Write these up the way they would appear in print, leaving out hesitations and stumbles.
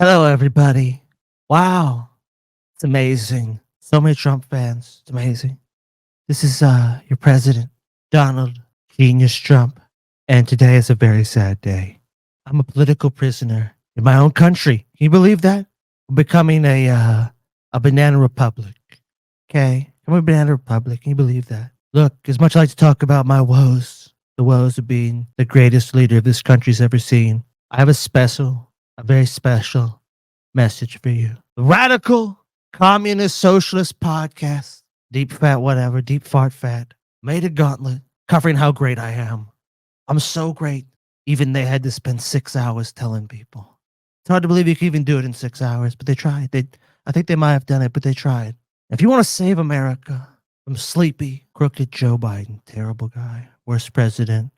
Hello, everybody. Wow, it's amazing. So many Trump fans. It's amazing. This is your president, Donald Genius Trump, and today is a very sad day. I'm a political prisoner in my own country. Can you believe that? I'm becoming a banana republic. Okay, I'm a banana republic. Can you believe that? Look, as much as I like to talk about my woes, the woes of being the greatest leader this country's ever seen, I have a very special message for you. The Radical Communist Socialist Podcast, Deep Fat Whatever, Deep Fart Fat, made a gauntlet covering how great I am. I'm so great. Even they had to spend 6 hours telling people. It's hard to believe you can even do it in 6 hours, but they tried. I think they might have done it, but they tried. If you want to save America from sleepy, crooked Joe Biden, terrible guy, worst president.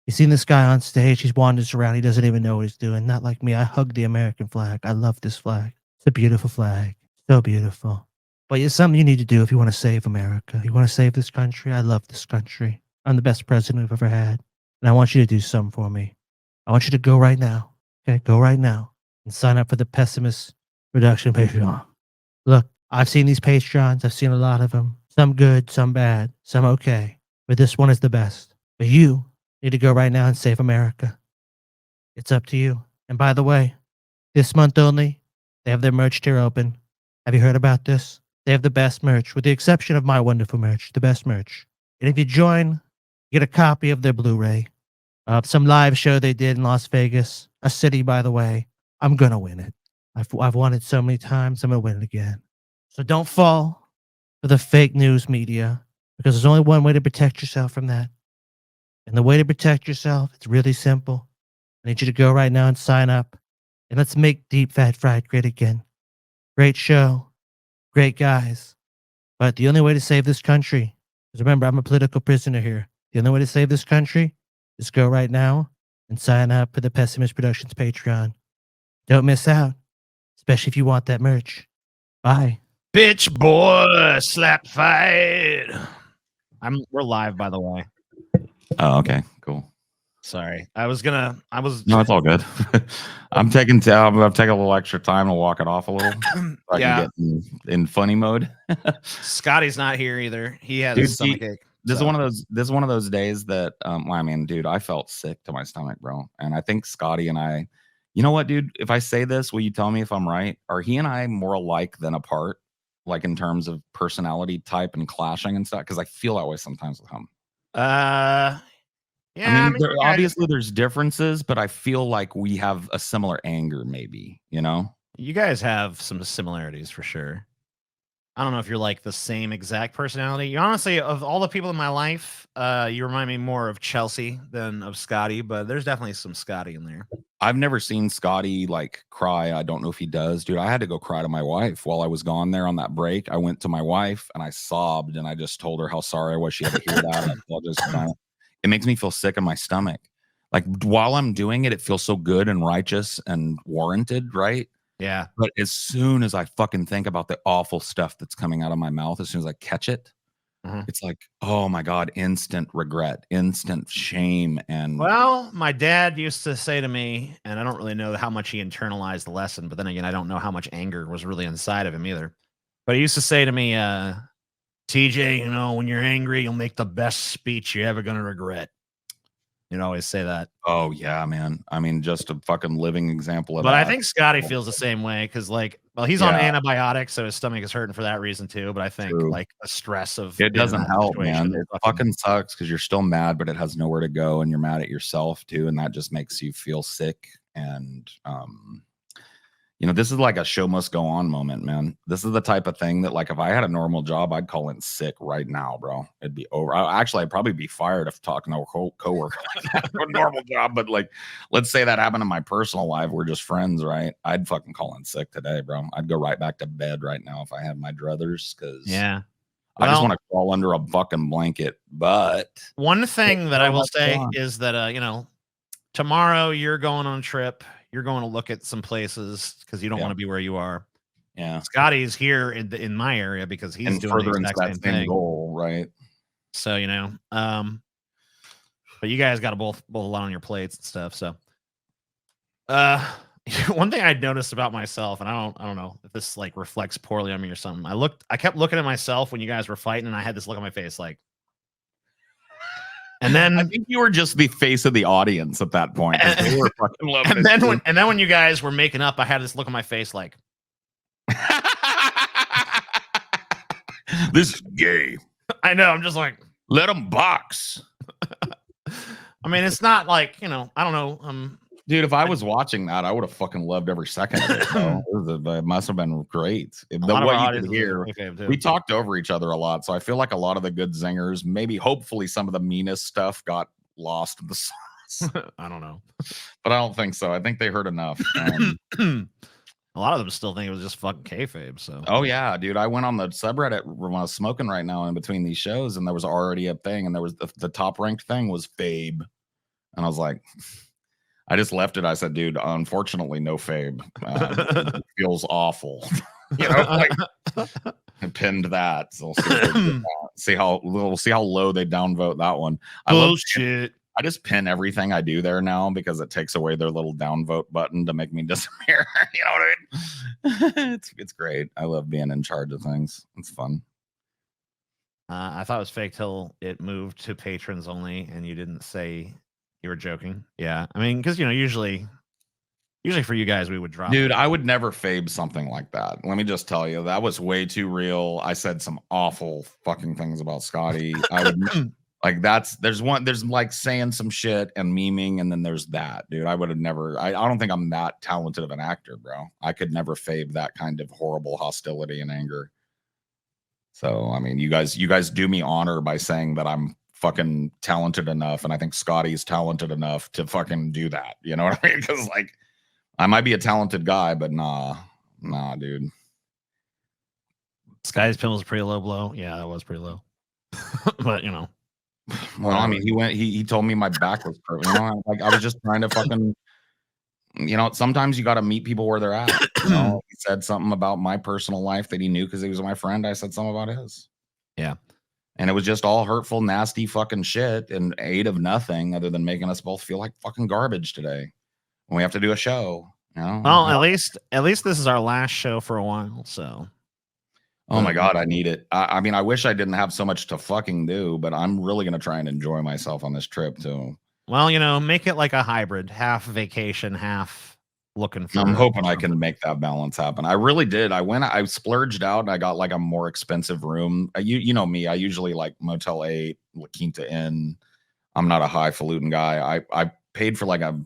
You seen this guy on stage? He wanders around. He doesn't even know what he's doing. Not like me. I hug the American flag. I love this flag. It's a beautiful flag. So beautiful. But it's something you need to do if you want to save America. You want to save this country? I love this country. I'm the best president we've ever had. And I want you to do something for me. I want you to go right now. Okay, go right now and sign up for the Pessimist Reduction Patreon. Look, I've seen these Patreons. I've seen a lot of them. Some good, some bad, some okay. But this one is the best. But you need to go right now and save America. It's up to you. And by the way, this month only, they have their merch tier open. Have you heard about this? They have the best merch, with the exception of my wonderful merch, the best merch. And if you join, you get a copy of their Blu-ray of some live show they did in Las Vegas, a city, by the way. I'm going to win it. I've won it so many times, I'm going to win it again. So don't fall for the fake news media, because there's only one way to protect yourself from that. And the way to protect yourself, it's really simple. I need you to go right now and sign up. And let's make Deep Fat Fried great again. Great show. Great guys. But the only way to save this country, because remember, I'm a political prisoner here. The only way to save this country is go right now and sign up for the Pessimist Productions Patreon. Don't miss out, especially if you want that merch. Bye. Bitch boy, slap fight. We're live, by the way. Oh, okay, cool. Sorry, I was. No, it's all good. I'm taking a little extra time to walk it off a little. So I can get in funny mode. Scotty's not here either. He had a stomachache. This is one of those days that I mean, dude, I felt sick to my stomach, bro. And I think Scotty and I, you know what, dude? If I say this, will you tell me if I'm right? Are he and I more alike than apart, like in terms of personality type and clashing and stuff? Because I feel that way sometimes with him. Yeah, I mean obviously there's differences, but I feel like we have a similar anger, maybe, you know? You guys have some similarities for sure. I don't know if you're like the same exact personality. You honestly, of all the people in my life, you remind me more of Chelsea than of Scotty, but there's definitely some Scotty in there. I've never seen Scotty like cry. I don't know if he does, dude. I had to go cry to my wife while I was gone there on that break. I went to my wife and I sobbed and I just told her how sorry I was. She had to hear that. It makes me feel sick in my stomach. Like while I'm doing it, it feels so good and righteous and warranted, right? Yeah. But as soon as I fucking think about the awful stuff that's coming out of my mouth, as soon as I catch it, it's like, oh my God, instant regret, instant shame. And well, my dad used to say to me, and I don't really know how much he internalized the lesson, but then again, I don't know how much anger was really inside of him either. But he used to say to me, TJ, you know, when you're angry, you'll make the best speech you're ever going to regret. You'd always say that. Oh, yeah, man. I mean, just a fucking living example of that. But I think Scotty feels the same way because, like, well, he's on antibiotics, so his stomach is hurting for that reason, too. But I think, like, the stress of it doesn't help, man. It fucking sucks because you're still mad, but it has nowhere to go, and you're mad at yourself, too. And that just makes you feel sick. And, you know, this is like a show must go on moment, man. This is the type of thing that, like, if I had a normal job, I'd call in sick right now, bro. It'd be over. I'd probably be fired if talking to a coworker a normal job. But like, let's say that happened in my personal life. We're just friends, right? I'd fucking call in sick today, bro. I'd go right back to bed right now if I had my druthers, because I just want to crawl under a fucking blanket. But one thing that I will say is that, you know, tomorrow you're going on a trip. You're going to look at some places because you don't want to be where you are. Yeah. Scotty's here in my area because he's doing the exact same thing. Goal, right? So, you know, but you guys got both a lot on your plates and stuff. So, one thing I noticed about myself, and I don't know if this like reflects poorly on me or something. I kept looking at myself when you guys were fighting, and I had this look on my face, like. And then I think you were just the face of the audience at that point. They were fucking loving and it. then when you guys were making up, I had this look on my face, like. This is gay. I know. I'm just like, let them box. I mean, it's not like, you know, I don't know. Dude, if I was watching that, I would have fucking loved every second of it. It must have been great. What you could hear, we talked over each other a lot, so I feel like a lot of the good zingers, maybe hopefully some of the meanest stuff got lost in the sauce. I don't know, but I don't think so. I think they heard enough. A lot of them still think it was just fucking kayfabe. So, oh yeah, dude, I went on the subreddit when I was smoking right now in between these shows, and there was already a thing, and there was the top ranked thing was Fabe, and I was like. I just left it. I said, dude, unfortunately, no Fabe. It feels awful. You know, like I pinned that. So we'll see how low they downvote that one. Bullshit. I just pin everything I do there now because it takes away their little downvote button to make me disappear. You know what I mean? It's great. I love being in charge of things. It's fun. I thought it was fake till it moved to patrons only, and you didn't say. You were joking. Yeah. I mean, because, you know, usually for you guys, we would drop. Dude, I would never Fabe something like that. Let me just tell you, that was way too real. I said some awful fucking things about Scotty. I would like there's like saying some shit and memeing, and then there's that, dude. I would have never, I don't think I'm that talented of an actor, bro. I could never Fabe that kind of horrible hostility and anger. So, I mean, you guys do me honor by saying that I'm fucking talented enough, and I think Scotty's talented enough to fucking do that. You know what I mean? Because like, I might be a talented guy, but nah, dude. Sky's pin was pretty low blow. Yeah, that was pretty low. But you know, well, I mean, he told me my back was perfect. You know, like I was just trying to fucking, you know, sometimes you got to meet people where they're at. You know, he said something about my personal life that he knew because he was my friend. I said something about his. Yeah. And it was just all hurtful, nasty fucking shit and aid of nothing other than making us both feel like fucking garbage today when we have to do a show. You know? Well, at least this is our last show for a while. So, oh my God, I need it. I mean, I wish I didn't have so much to fucking do, but I'm really going to try and enjoy myself on this trip too. Well, you know, make it like a hybrid, half vacation, half looking for. I'm hoping I can make that balance happen. I really did. I splurged out and I got like a more expensive room. You know me, I usually like Motel 8, La Quinta Inn. I'm not a highfalutin guy. I paid for like a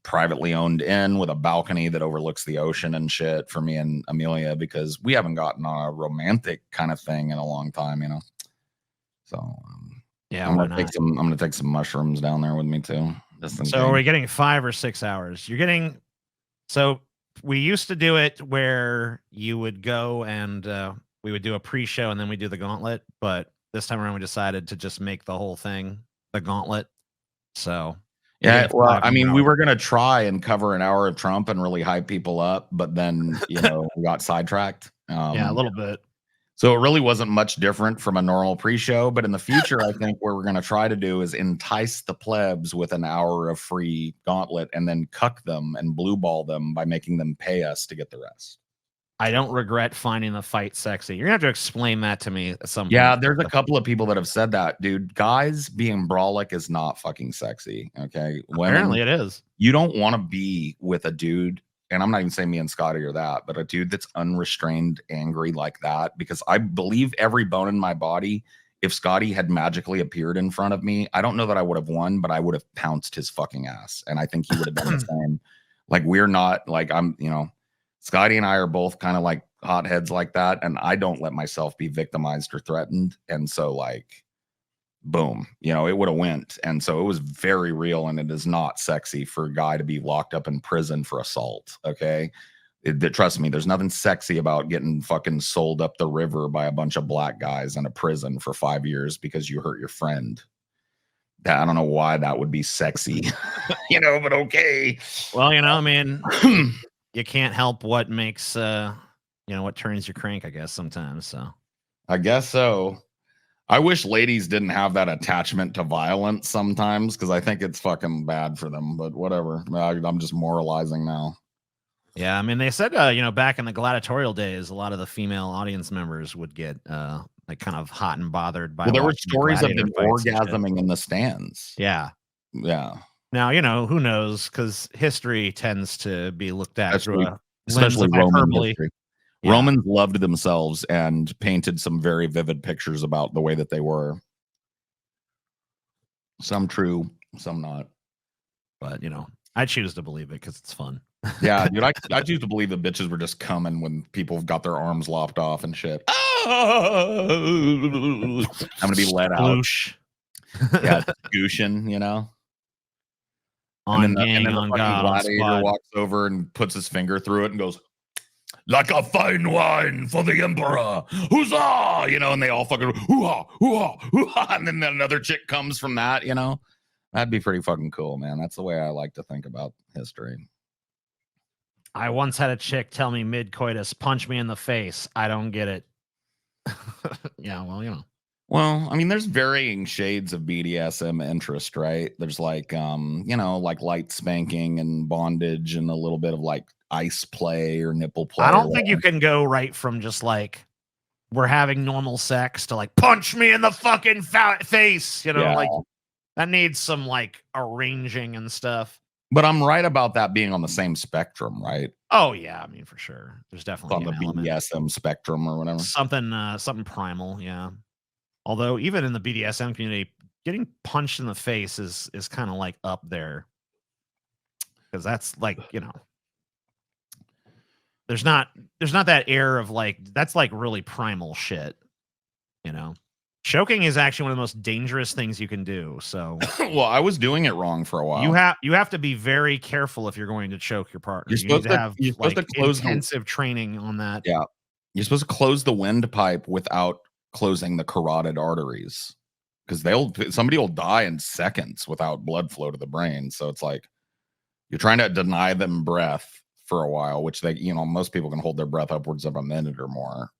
privately owned inn with a balcony that overlooks the ocean and shit for me and Amelia because we haven't gotten on a romantic kind of thing in a long time, you know. So yeah, I'm gonna take some mushrooms down there with me too. So we're getting 5 or 6 hours. You're getting. So we used to do it where you would go and we would do a pre-show and then we do the gauntlet. But this time around, we decided to just make the whole thing the gauntlet. So yeah, well, I mean, we were gonna try and cover an hour of Trump and really hype people up, but then you know we got sidetracked. Yeah, a little bit. So it really wasn't much different from a normal pre-show, but in the future, I think what we're going to try to do is entice the plebs with an hour of free gauntlet and then cuck them and blue ball them by making them pay us to get the rest. I don't regret finding the fight sexy. You're going to have to explain that to me at some point. Yeah, there's a couple of people that have said that, dude. Guys being brolic is not fucking sexy, okay? Apparently it is. You don't want to be with a dude, and I'm not even saying me and Scotty are that, but a dude that's unrestrained, angry like that, because I believe every bone in my body, if Scotty had magically appeared in front of me, I don't know that I would have won, but I would have pounced his fucking ass. And I think he would have been the same. Like, we're not, like, I'm, you know, Scotty and I are both kind of like hotheads like that, and I don't let myself be victimized or threatened. And so, like, boom, you know, it would have went. And so it was very real, and it is not sexy for a guy to be locked up in prison for assault. Okay. Trust me, there's nothing sexy about getting fucking sold up the river by a bunch of black guys in a prison for 5 years because you hurt your friend. I don't know why that would be sexy, you know, but okay. Well, you know, I mean, you can't help what makes, you know, what turns your crank, I guess, sometimes. So I guess so. I wish ladies didn't have that attachment to violence sometimes, because I think it's fucking bad for them. But whatever. I'm just moralizing now. Yeah, I mean, they said, back in the gladiatorial days, a lot of the female audience members would get like kind of hot and bothered by. Well, there were watching the stories of gladiator them fights and shit. orgasming in the stands. Yeah. Yeah. Now, who knows? Because history tends to be looked at through a lens Especially of Roman hyperbole. history. Yeah. Romans loved themselves and painted some very vivid pictures about the way that they were. Some true, some not. But, I choose to believe it because it's fun. Yeah, dude, I choose to believe the bitches were just coming when people got their arms lopped off and shit. I'm gonna be let out. Sploosh. Yeah, gooshin, On and then gang, the on fucking God, on gladiator squad. walks over and puts his finger through it and goes, like a fine wine for the emperor, huzzah! And they all fucking hoo-ha, hoo-ha, hoo-ha, and then another chick comes from that. That'd be pretty fucking cool, man. That's the way I like to think about history. I once had a chick tell me mid-coitus, punch me in the face. I don't get it. Yeah, well, Well, I mean, there's varying shades of BDSM interest, right? There's like, like light spanking and bondage and a little bit of like ice play or nipple play. I don't think you can go right from just like we're having normal sex to like punch me in the fucking face. Like that needs some like arranging and stuff. But I'm right about that being on the same spectrum, right? Oh yeah, I mean for sure. There's definitely on the BDSM spectrum or whatever. Something primal, yeah. Although even in the BDSM community, getting punched in the face is kind of like up there. Because that's like, there's not that air of like that's like really primal shit. Choking is actually one of the most dangerous things you can do. So well, I was doing it wrong for a while. You have to be very careful if you're going to choke your partner. You're supposed to have intensive training on that. Yeah. You're supposed to close the windpipe without closing the carotid arteries. Because somebody will die in seconds without blood flow to the brain. So it's like you're trying to deny them breath for a while, which they, most people can hold their breath upwards of a minute or more.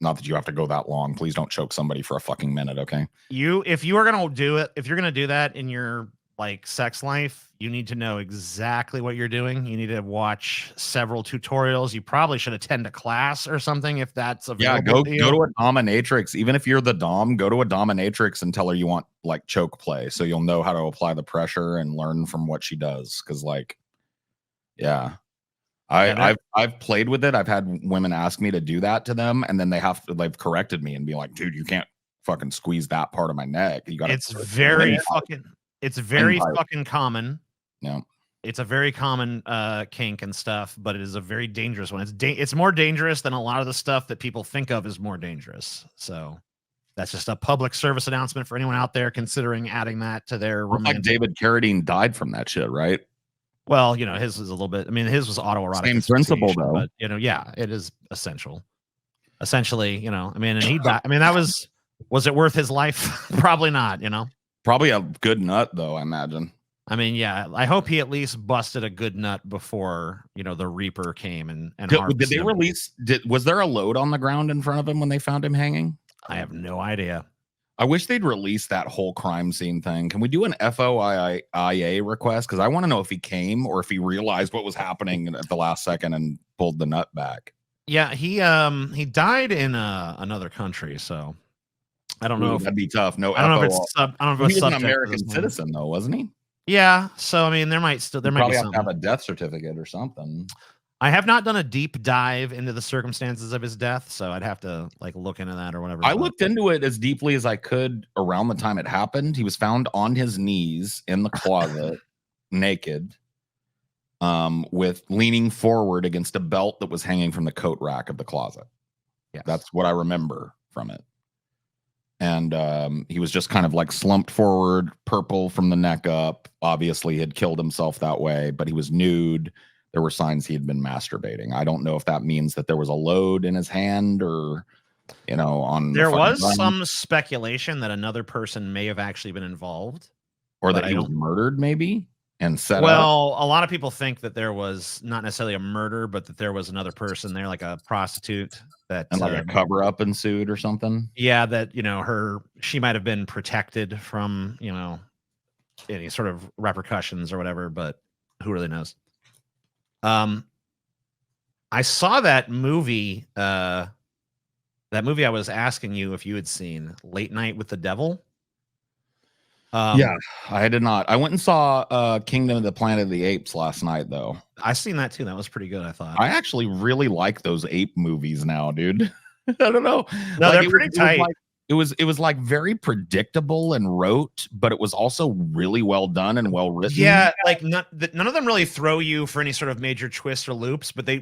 Not that you have to go that long. Please don't choke somebody for a fucking minute, okay? If you're gonna do that in your like sex life, you need to know exactly what you're doing. You need to watch several tutorials. You probably should attend a class or something if that's available. Yeah, go to a dominatrix. Even if you're the dom, go to a dominatrix and tell her you want like choke play, so you'll know how to apply the pressure and learn from what she does. Because I've played with it. I've had women ask me to do that to them, and then they've corrected me and be like, "Dude, you can't fucking squeeze that part of my neck. You got." It's very fucking common. Yeah, it's a very common kink and stuff, but it is a very dangerous one. It's more dangerous than a lot of the stuff that people think of as more dangerous. So that's just a public service announcement for anyone out there considering adding that to their. Like David Carradine died from that shit, right? Well, his was a little bit. I mean, his was autoerotic. Same principle, though. But yeah, it is essential. Essentially, I mean, and he died. I mean, that was it worth his life? Probably not. Probably a good nut, though. I imagine. I mean, yeah. I hope he at least busted a good nut before the Reaper came and did they release? Was there a load on the ground in front of him when they found him hanging? I have no idea. I wish they'd release that whole crime scene thing. Can we do an FOIA request? Because I want to know if he came or if he realized what was happening at the last second and pulled the nut back. Yeah, he died in another country, so I don't know. That'd be tough. No, I don't know if it's I don't know if he was an American citizen though, wasn't he? Yeah. So I mean, there might probably be have to have a death certificate or something. I have not done a deep dive into the circumstances of his death, so I'd have to like look into that or whatever. I looked into it as deeply as I could around the time it happened. He was found on his knees in the closet, naked, with leaning forward against a belt that was hanging from the coat rack of the closet. Yes. That's what I remember from it. And he was just kind of like slumped forward, purple from the neck up. Obviously, he had killed himself that way, but he was nude. There were signs he had been masturbating. I don't know if that means that there was a load in his hand or, on. There was some speculation that another person may have actually been involved, or that he was murdered, maybe. and set up. Well, a lot of people think that there was not necessarily a murder, but that there was another person there, like a prostitute that And like a cover up ensued or something. Yeah, that she might have been protected from any sort of repercussions or whatever, but who really knows? I saw that movie. That movie I was asking you if you had seen, Late Night with the Devil. Yeah, I did not. I went and saw Kingdom of the Planet of the Apes last night, though. I seen that too. That was pretty good, I thought. I actually really like those ape movies now, dude. I don't know. No, like, they're pretty tight. It was like very predictable and rote, but it was also really well done and well written. Yeah, like none of them really throw you for any sort of major twists or loops, but they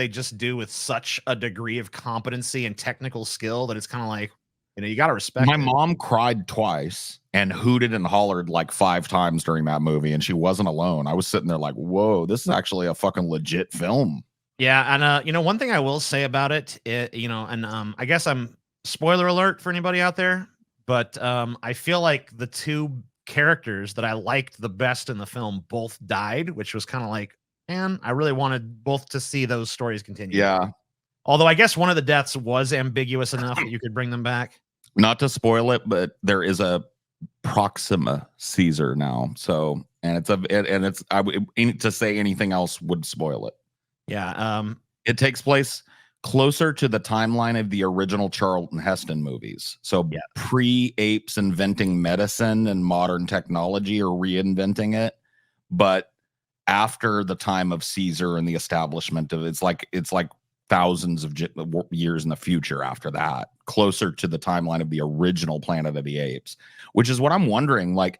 just do with such a degree of competency and technical skill that it's kind of like, you got to respect My it. mom cried twice and hooted and hollered like 5 times during that movie, and she wasn't alone. I was sitting there like, whoa, this is actually a fucking legit film. Yeah, and one thing I will say about it, I guess I'm spoiler alert for anybody out there, but I feel like the two characters that I liked the best in the film both died, which was kind of like, man, I really wanted both to see those stories continue. Yeah. Although I guess one of the deaths was ambiguous enough that you could bring them back. Not to spoil it, but there is a Proxima Caesar now. So, and to say anything else would spoil it. Yeah. It takes place closer to the timeline of the original Charlton Heston movies. So pre-apes inventing medicine and modern technology or reinventing it, but after the time of Caesar and the establishment of it's like thousands of years in the future after that, closer to the timeline of the original Planet of the Apes, which is what I'm wondering. Like,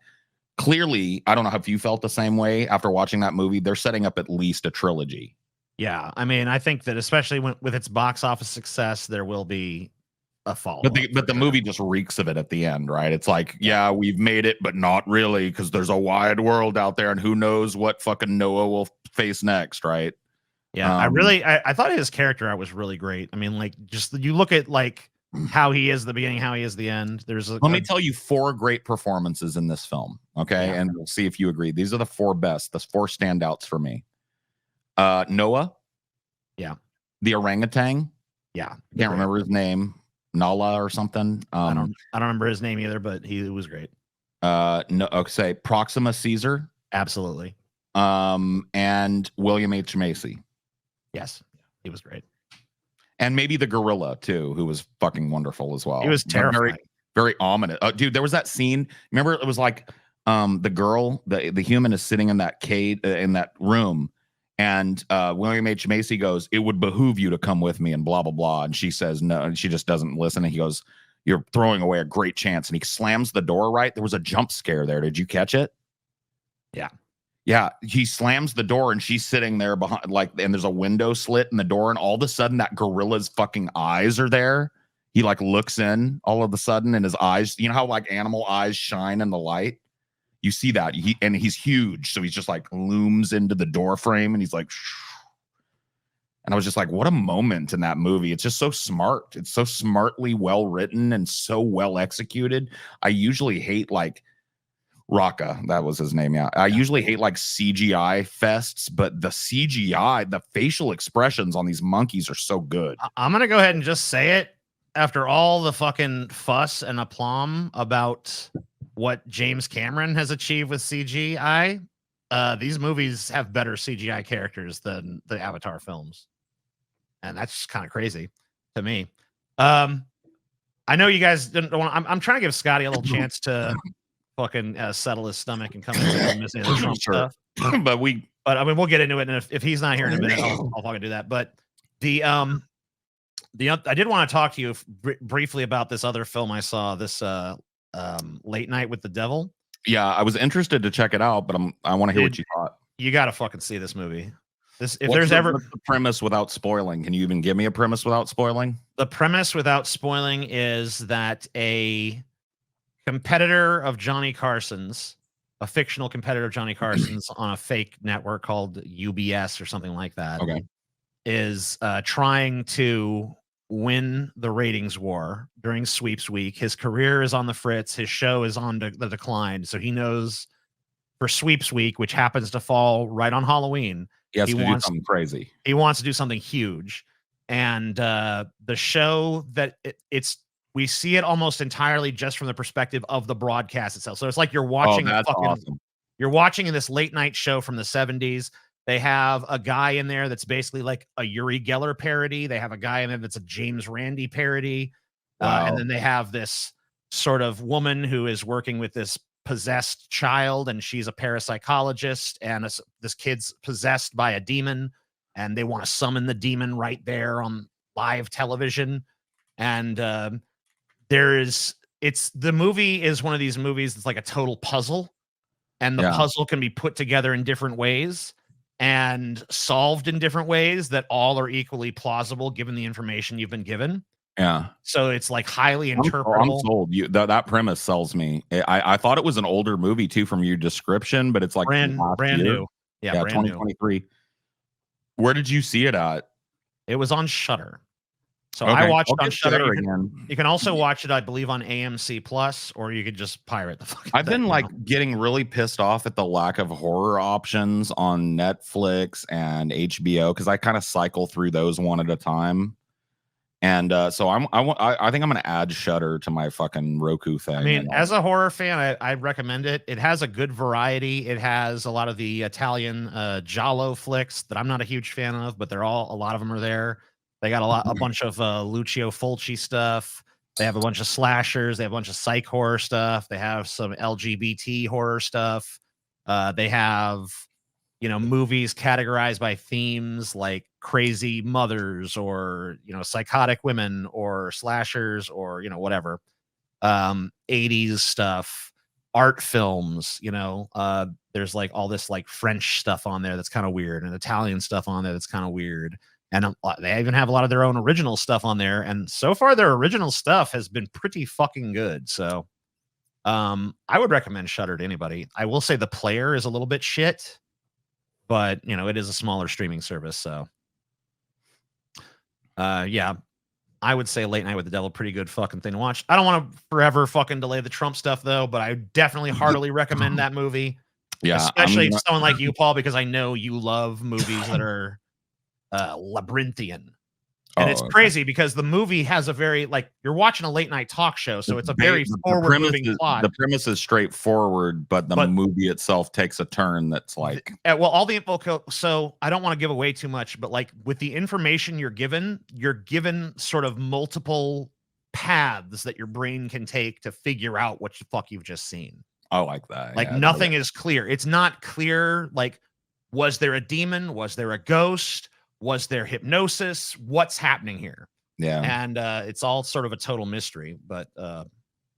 clearly, I don't know if you felt the same way after watching that movie. They're setting up at least a trilogy. Yeah, I mean, I think that especially with its box office success, there will be a follow. But the movie just reeks of it at the end, right? It's like, yeah, we've made it, but not really, because there's a wide world out there, and who knows what fucking Noah will face next, right? Yeah, I thought his character art was really great. I mean, like, just you look at like how he is the beginning, how he is the end. Let me tell you 4 great performances in this film, okay? Yeah. And we'll see if you agree. These are the 4 best, the 4 standouts for me. Noah, yeah. The orangutan, yeah. Can't remember his name, Nala or something. I don't remember his name either, but he was great. Say Proxima Caesar, absolutely. And William H. Macy. Yes, he was great. And maybe the gorilla too, who was fucking wonderful as well. He was terrifying. Very, very ominous. Dude, there was that scene. Remember, it was like the girl, the human is sitting in that cave in that room, and William H. Macy goes, "It would behoove you to come with me," and blah blah blah. And she says no, and she just doesn't listen. And he goes, "You're throwing away a great chance." And he slams the door. Right, there was a jump scare there. Did you catch it? Yeah. Yeah, he slams the door and she's sitting there behind, and there's a window slit in the door, and all of a sudden that gorilla's fucking eyes are there. He looks in all of a sudden, and his eyes, you know how animal eyes shine in the light? You see that. He's huge, so he's just looms into the door frame, and he's like, and I was just like, what a moment in that movie. It's just so smart. It's so smartly well written and so well executed. I usually hate Raka, that was his name. Yeah. I usually hate CGI fests, but the CGI, the facial expressions on these monkeys are so good. I'm going to go ahead and just say it. After all the fucking fuss and aplomb about what James Cameron has achieved with CGI, these movies have better CGI characters than the Avatar films. And that's just kind of crazy to me. I know you guys didn't want. I'm trying to give Scotty a little chance to fucking settle his stomach and come into missing the Trump stuff. But I mean, we'll get into it, and if he's not here in a minute, I'll fucking do that. But I did want to talk to you briefly about this other film I saw, this Late Night with the Devil. Yeah, I was interested to check it out, but I want to hear what you thought. You got to fucking see this movie. What's the premise without spoiling? Can you even give me a premise without spoiling? The premise without spoiling is that a competitor of Johnny Carson's, a fictional competitor of Johnny Carson's on a fake network called UBS or something like that, is trying to win the ratings war during sweeps week. His career is on the fritz. His show is on the decline. So he knows for Sweeps Week, which happens to fall right on Halloween. He has to do something crazy. He wants to do something huge. And the show that we see it almost entirely just from the perspective of the broadcast itself. So it's like you're watching you're watching in this late night show from the 70s. They have a guy in there that's basically like a Uri Geller parody. They have a guy in there that's a James Randi parody. Wow. And then they have this sort of woman who is working with this possessed child, and she's a parapsychologist, and this kid's possessed by a demon, and they want to summon the demon right there on live television. And the movie is one of these movies that's like a total puzzle, and the puzzle can be put together in different ways and solved in different ways that all are equally plausible given the information you've been given. Yeah. So it's like highly interpretable. I'm sold. That premise sells me. I thought it was an older movie too from your description, but it's like brand new. Yeah, 2023. Where did you see it at? It was on Shudder. So I watched on Shudder again. You can also watch it, I believe, on AMC Plus, or you could just pirate the fucking I've been getting really pissed off at the lack of horror options on Netflix and HBO because I kind of cycle through those one at a time. And so I think I'm gonna add Shudder to my fucking Roku thing. I mean, as a horror fan, I recommend it. It has a good variety. It has a lot of the Italian giallo flicks that I'm not a huge fan of, but a lot of them are there. They got a bunch of Lucio Fulci stuff. They have a bunch of slashers. They have a bunch of psych horror stuff. They have some LGBT horror stuff. They have movies categorized by themes like crazy mothers or, psychotic women or slashers or, whatever. 80s stuff, art films, there's like all this like French stuff on there that's kind of weird, and Italian stuff on there that's kind of weird. And they even have a lot of their own original stuff on there. And so far their original stuff has been pretty fucking good. So I would recommend Shudder to anybody. I will say the player is a little bit shit, but it is a smaller streaming service. So yeah, I would say Late Night with the Devil, pretty good fucking thing to watch. I don't want to forever fucking delay the Trump stuff though, but I definitely heartily recommend that movie. Yeah, especially someone like you, Paul, because I know you love movies that are labyrinthian. And it's crazy because the movie has a very you're watching a late night talk show, so it's a very forward-moving plot. The premise is straightforward, but the movie itself takes a turn that's all the info. So I don't want to give away too much, but with the information you're given sort of multiple paths that your brain can take to figure out what the fuck you've just seen. I like that. Nothing is clear. It's not clear. Was there a demon? Was there a ghost? Was there hypnosis? What's happening here? Yeah. And it's all sort of a total mystery, but a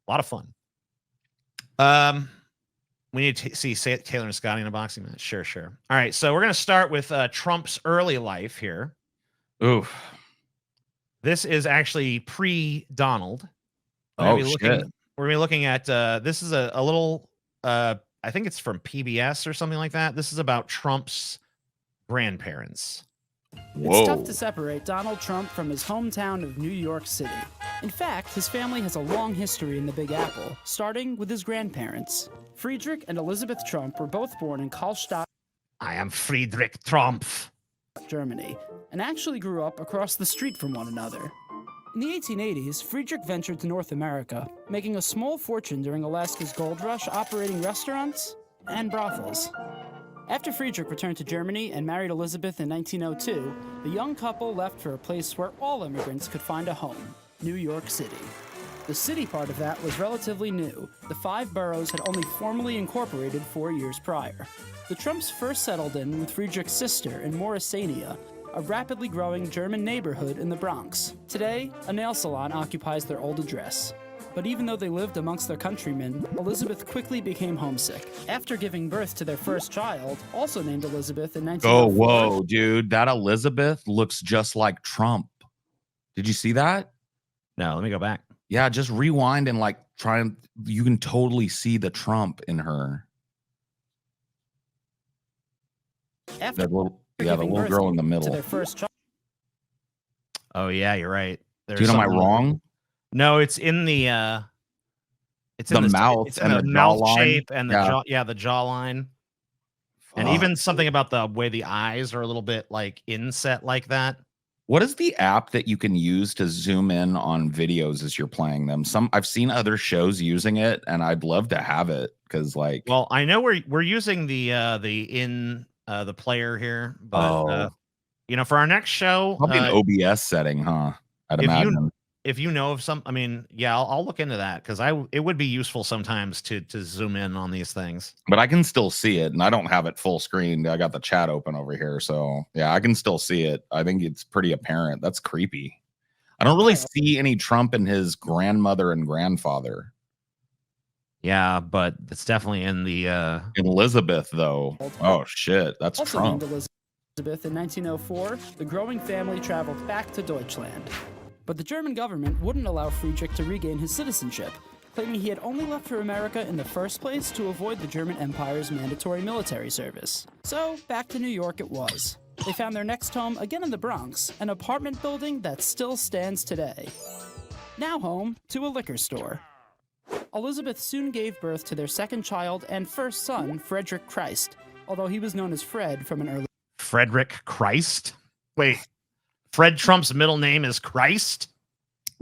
lot of fun. We need to see Taylor and Scotty in a boxing match. Sure. All right. So we're going to start with Trump's early life here. Oof. This is actually pre-Donald. Oh, shit. We're going to be looking at, this is a little, I think it's from PBS or something like that. This is about Trump's grandparents. Whoa. It's tough to separate Donald Trump from his hometown of New York City. In fact, his family has a long history in the Big Apple, starting with his grandparents. Friedrich and Elizabeth Trump were both born in Karlstadt. I am Friedrich Trump, Germany, and actually grew up across the street from one another. In the 1880s, Friedrich ventured to North America, making a small fortune during Alaska's gold rush operating restaurants and brothels. After Friedrich returned to Germany and married Elizabeth in 1902, the young couple left for a place where all immigrants could find a home, New York City. The city part of that was relatively new. The 5 boroughs had only formally incorporated 4 years prior. The Trumps first settled in with Friedrich's sister in Morrisania, a rapidly growing German neighborhood in the Bronx. Today, a nail salon occupies their old address. But even though they lived amongst their countrymen, Elizabeth quickly became homesick. After giving birth to their first child, also named Elizabeth in 1904. Oh, whoa, dude. That Elizabeth looks just like Trump. Did you see that? No, let me go back. Yeah, just rewind and you can totally see the Trump in her. After the little girl in the middle. To their first child. Oh, yeah, you're right. Dude, am I wrong? No, it's in the mouth it's in the mouth shape and the jaw, the jawline. And even something about the way the eyes are a little bit like inset like that. What is the app that you can use to zoom in on videos as you're playing them? I've seen other shows using it, and I'd love to have it because, like, well, I know we're using the player here, but you know, for our next show, probably an OBS setting, huh? I'd if imagine. if you know of some, I mean, yeah, I'll look into that because it would be useful sometimes to zoom in on these things. But I can still see it, and I don't have it full screen. I got the chat open over here, so yeah, I can still see it. I think it's pretty apparent. That's creepy. I don't really see any Trump and his grandmother and grandfather. Yeah, but it's definitely in the Elizabeth, though. Oh shit, that's Also Trump. named Elizabeth in 1904, the growing family traveled back to Deutschland. But the German government wouldn't allow Friedrich to regain his citizenship, claiming he had only left for America in the first place to avoid the German Empire's mandatory military service. So, back to New York it was. They found their next home again in the Bronx, an apartment building that still stands today. Now home to a liquor store. Elizabeth soon gave birth to their second child and first son, Frederick Christ, although he was known as Fred from an early... Frederick Christ? Wait, Fred Trump's middle name is Christ?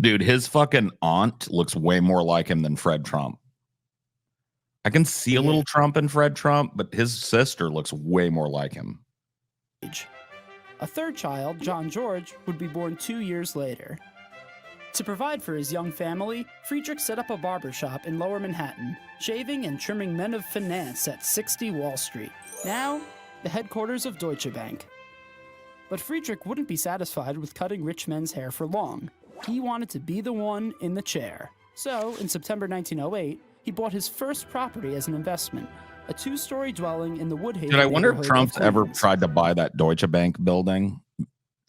Dude, his fucking aunt looks way more like him than Fred Trump. I can see a little Trump in Fred Trump, but his sister looks way more like him. A third child, John George, would be born 2 years later. To provide for his young family, Friedrich set up a barber shop in Lower Manhattan, shaving and trimming men of finance at 60 Wall Street, now the headquarters of Deutsche Bank. But Friedrich wouldn't be satisfied with cutting rich men's hair for long. He wanted to be the one in the chair. So, in September 1908, he bought his first property as an investment, a 2-story dwelling in the Woodhaven. Dude, I wonder if neighborhood Trump's of ever Queens. tried to buy that Deutsche Bank building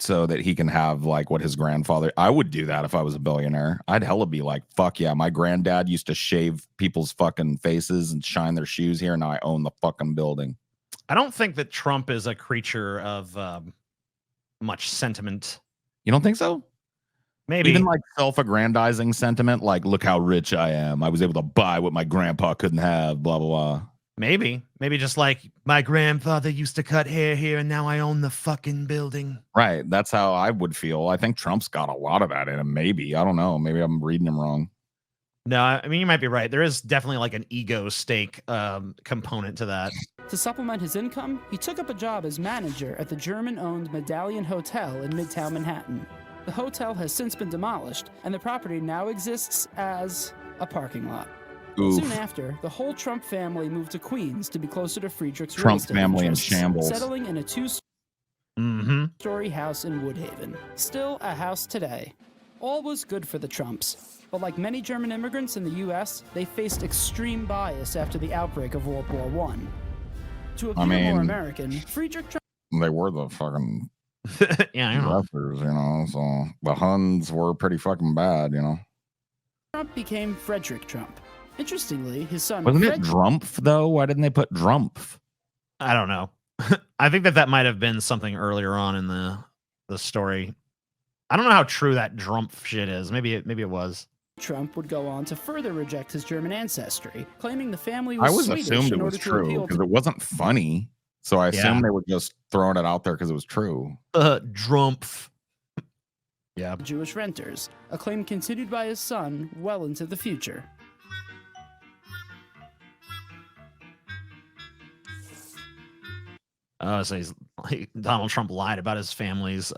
so that he can have like what his grandfather. I would do that if I was a billionaire. I'd hella be like, fuck yeah, my granddad used to shave people's fucking faces and shine their shoes here, and now I own the fucking building. I don't think that Trump is a creature of much sentiment. You don't think so? Maybe. Even like self-aggrandizing sentiment, like, look how rich I am. I was able to buy what my grandpa couldn't have, blah, blah, blah. Maybe just like my grandfather used to cut hair here and now I own the fucking building. Right. That's how I would feel. I think Trump's got a lot of that in him. Maybe. I don't know. Maybe I'm reading him wrong. No, I mean, you might be right. There is definitely like an ego stake component to that. To supplement his income, he took up a job as manager at the German-owned Medallion Hotel in Midtown Manhattan. The hotel has since been demolished, and the property now exists as a parking lot. Oof. Soon after, the whole Trump family moved to Queens to be closer to Friedrich's real Trump estate family in interests, shambles. settling in a 2-story house in Woodhaven. Still a house today. All was good for the Trumps. But like many German immigrants in the U.S., they faced extreme bias after the outbreak of World War I. To appear more American, Friedrich Trump... They were the fucking yeah, I know. aggressors, you know, so the Huns were pretty fucking bad, you know. Trump became Frederick Trump. Interestingly, his son... Wasn't it Drumpf, though? Why didn't they put Drumpf? I don't know. I think that might have been something earlier on in the story. I don't know how true that Drumpf shit is. Maybe it was. Trump would go on to further reject his German ancestry, claiming the family was I always Swedish assumed it in was order to true appeal because to it wasn't funny. So I assumed they were just throwing it out there because it was true. Drumpf. Yeah. Jewish renters, a claim continued by his son well into the future. So he's like, Donald Trump lied about his family's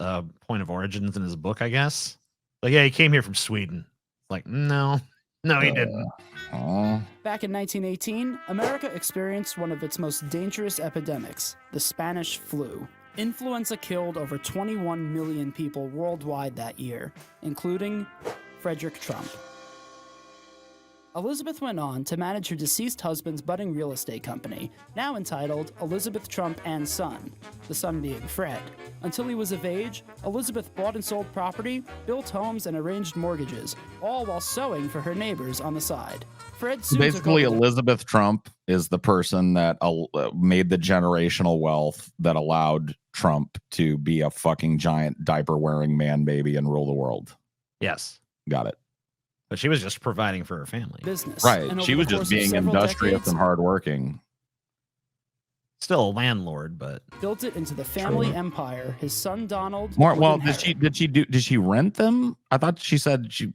point of origins in his book, I guess. Like, yeah, he came here from Sweden. Like, no, he didn't. Back in 1918, America experienced one of its most dangerous epidemics, the Spanish flu. Influenza killed over 21 million people worldwide that year, including Frederick Trump. Elizabeth went on to manage her deceased husband's budding real estate company, now entitled Elizabeth Trump and Son, the son being Fred. Until he was of age, Elizabeth bought and sold property, built homes, and arranged mortgages, all while sewing for her neighbors on the side. Fred soon Basically, took over Elizabeth Trump is the person that made the generational wealth that allowed Trump to be a fucking giant diaper-wearing man baby and rule the world. Yes. Got it. But she was just providing for her family. business. Right. And She over was the just course of being several industrious decades, and hardworking. Still a landlord, but built it into the family empire. His son Donald. More, would well, inherit. did she rent them? I thought she said she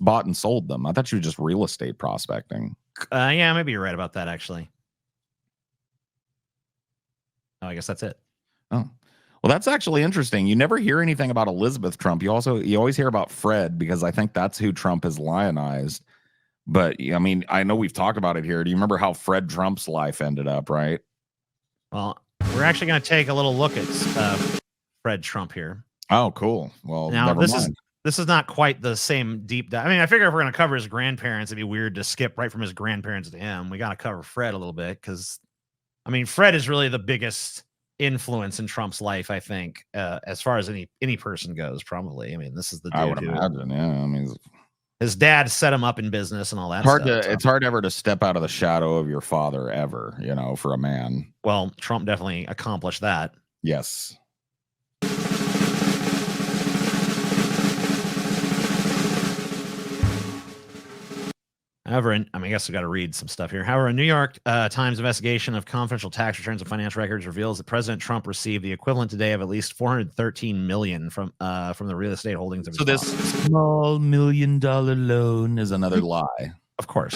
bought and sold them. I thought she was just real estate prospecting. yeah, maybe you're right about that, actually. Oh, I guess that's it. Oh, well, that's actually interesting. You never hear anything about Elizabeth Trump. You always hear about Fred, because I think that's who Trump has lionized. But I mean, I know we've talked about it here. Do you remember how Fred Trump's life ended up, right? Well, we're actually going to take a little look at Fred Trump here. Oh, cool. Well, Now, never mind. this is not quite the same deep dive. I mean, I figure if we're going to cover his grandparents, it'd be weird to skip right from his grandparents to him. We got to cover Fred a little bit, because, I mean, Fred is really the biggest influence in Trump's life, I think, as far as any person goes, probably. I mean, this is the dude I would imagine, yeah. I mean, his dad set him up in business and all that hard stuff. it's hard ever to step out of the shadow of your father ever, for a man. Well, Trump definitely accomplished that. Yes. However, I guess we got to read some stuff here. However, a New York Times investigation of confidential tax returns and financial records reveals that President Trump received the equivalent today of at least $413 million from the real estate holdings of his this father. small $1 million loan is another lie. Of course.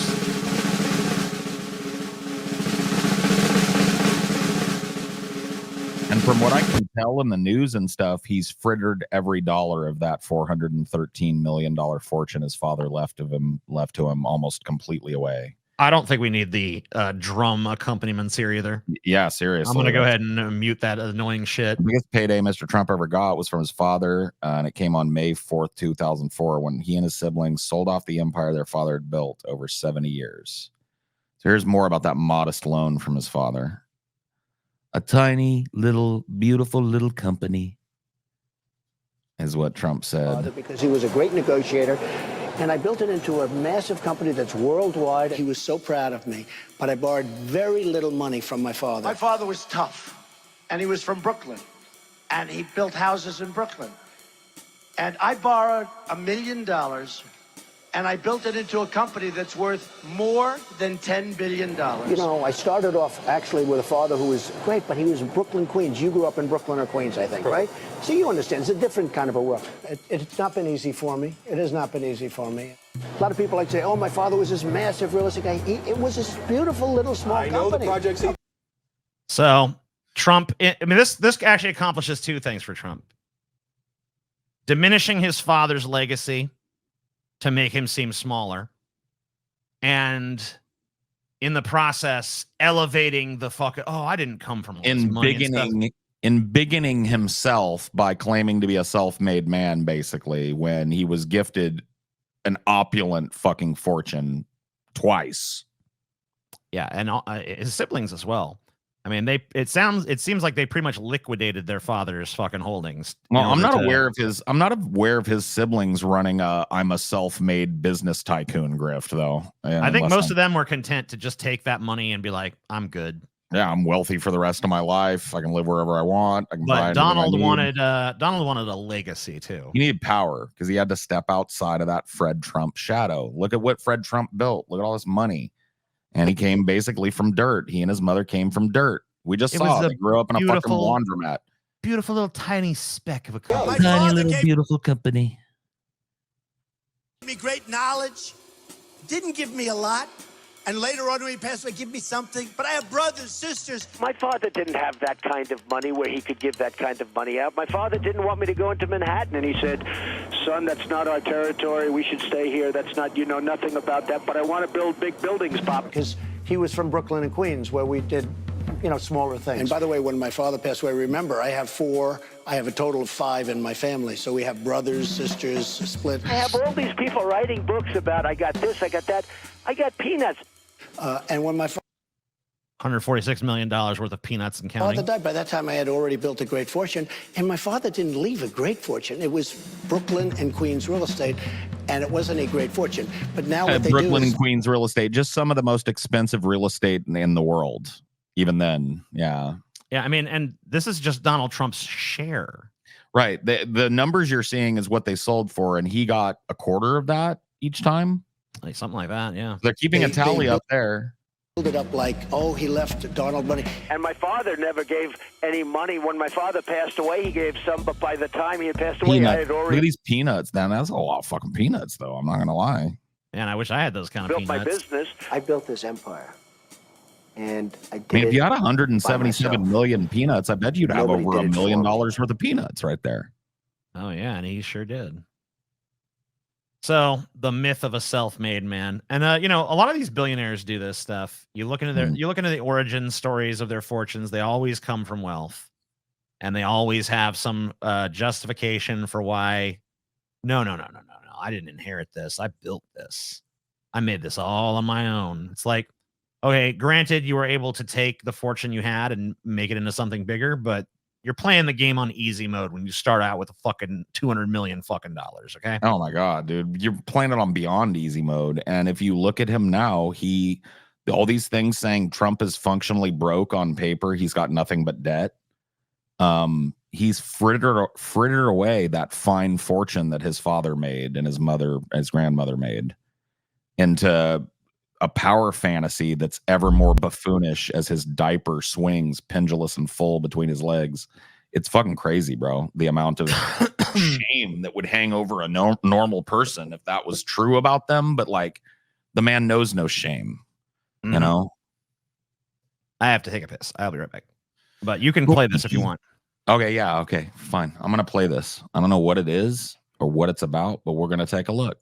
And from what I can tell in the news and stuff, he's frittered every dollar of that $413 million fortune his father left to him almost completely away. I don't think we need the drum accompaniments here either. Yeah, seriously. I'm going to go ahead and mute that annoying shit. The biggest payday Mr. Trump ever got was from his father, and it came on May 4th, 2004, when he and his siblings sold off the empire their father had built over 70 years. So here's more about that modest loan from his father. A tiny, little, beautiful little company is what Trump said. Because he was a great negotiator, and I built it into a massive company that's worldwide. He was so proud of me, but I borrowed very little money from my father. My father was tough, and he was from Brooklyn, and he built houses in Brooklyn. And I borrowed $1 million, and I built it into a company that's worth more than $10 billion. I started off actually with a father who was great, but he was in Brooklyn, Queens. You grew up in Brooklyn or Queens, I think, right? So you understand, it's a different kind of a world. It's not been easy for me. It has not been easy for me. A lot of people like to say, oh, my father was this massive real estate guy. It was this beautiful little small company. I know the projects. So Trump, I mean, this actually accomplishes two things for Trump. Diminishing his father's legacy to make him seem smaller, and in the process, elevating the I didn't come from embiggening himself by claiming to be a self-made man, basically, when he was gifted an opulent fucking fortune twice. Yeah, and his siblings as well. I mean, it seems like they pretty much liquidated their father's fucking holdings. Well, I'm not aware of his siblings running I'm a self-made business tycoon grift, though. I think most of them were content to just take that money and be like, I'm good. Yeah, I'm wealthy for the rest of my life. I can live wherever I want. I can buy Donald wanted a legacy too. He needed power because he had to step outside of that Fred Trump shadow. Look at what Fred Trump built. Look at all this money. And he came basically from dirt. He and his mother came from dirt. We just saw they grew up in a fucking laundromat. Beautiful little tiny speck of a company. Tiny little beautiful company. Gave me great knowledge. Didn't give me a lot. And later on when he passed away, give me something. But I have brothers, sisters. My father didn't have that kind of money where he could give that kind of money out. My father didn't want me to go into Manhattan, and he said, son, that's not our territory. We should stay here. That's not, you know nothing about that. But I want to build big buildings, Pop. Because he was from Brooklyn and Queens, where we did, smaller things. And by the way, when my father passed away, remember, I have a total of 5 in my family. So we have brothers, sisters, split. I have all these people writing books about, I got this, I got that. I got peanuts. And when my $146 million worth of peanuts and counting. father died, by that time I had already built a great fortune. And my father didn't leave a great fortune. It was Brooklyn and Queens real estate, and it wasn't a great fortune. But now what they Brooklyn do is, and Queens real estate, just some of the most expensive real estate in the world. Even then, yeah. Yeah, I mean, and this is just Donald Trump's share. Right. The numbers you're seeing is what they sold for, and he got a quarter of that each time. Like something like that, yeah. They're keeping a tally up there. it up like, oh, he left Donald money. And my father never gave any money. When my father passed away, he gave some, but by the time he had passed away, I had Look already at these peanuts, man. That's a lot of fucking peanuts, though. I'm not gonna lie. Man, I wish I had those kind of built peanuts. my business. I built this empire. And I did I mean, if it you had by 177 myself. million peanuts, I bet you'd have Nobody over did $1 it million for me. worth of peanuts right there. Oh yeah, and he sure did. So the myth of a self-made man, and you know, a lot of these billionaires do this stuff. You look into the origin stories of their fortunes. They always come from wealth, and they always have some justification for why. No, I didn't inherit this. I built this. I made this all on my own. It's like, okay, granted, you were able to take the fortune you had and make it into something bigger, but you're playing the game on easy mode when you start out with a fucking $200 million fucking dollars. Okay. Oh my God, dude. You're playing it on beyond easy mode. And if you look at him now, all these things saying Trump is functionally broke on paper, he's got nothing but debt. He's frittered away that fine fortune that his father made and his grandmother made into a power fantasy that's ever more buffoonish as his diaper swings pendulous and full between his legs. It's fucking crazy, bro. The amount of shame that would hang over a normal person if that was true about them. But like, the man knows no shame, you know? I have to take a piss. I'll be right back. But you can play this if you want. Okay, yeah, okay, fine. I'm going to play this. I don't know what it is or what it's about, but we're going to take a look.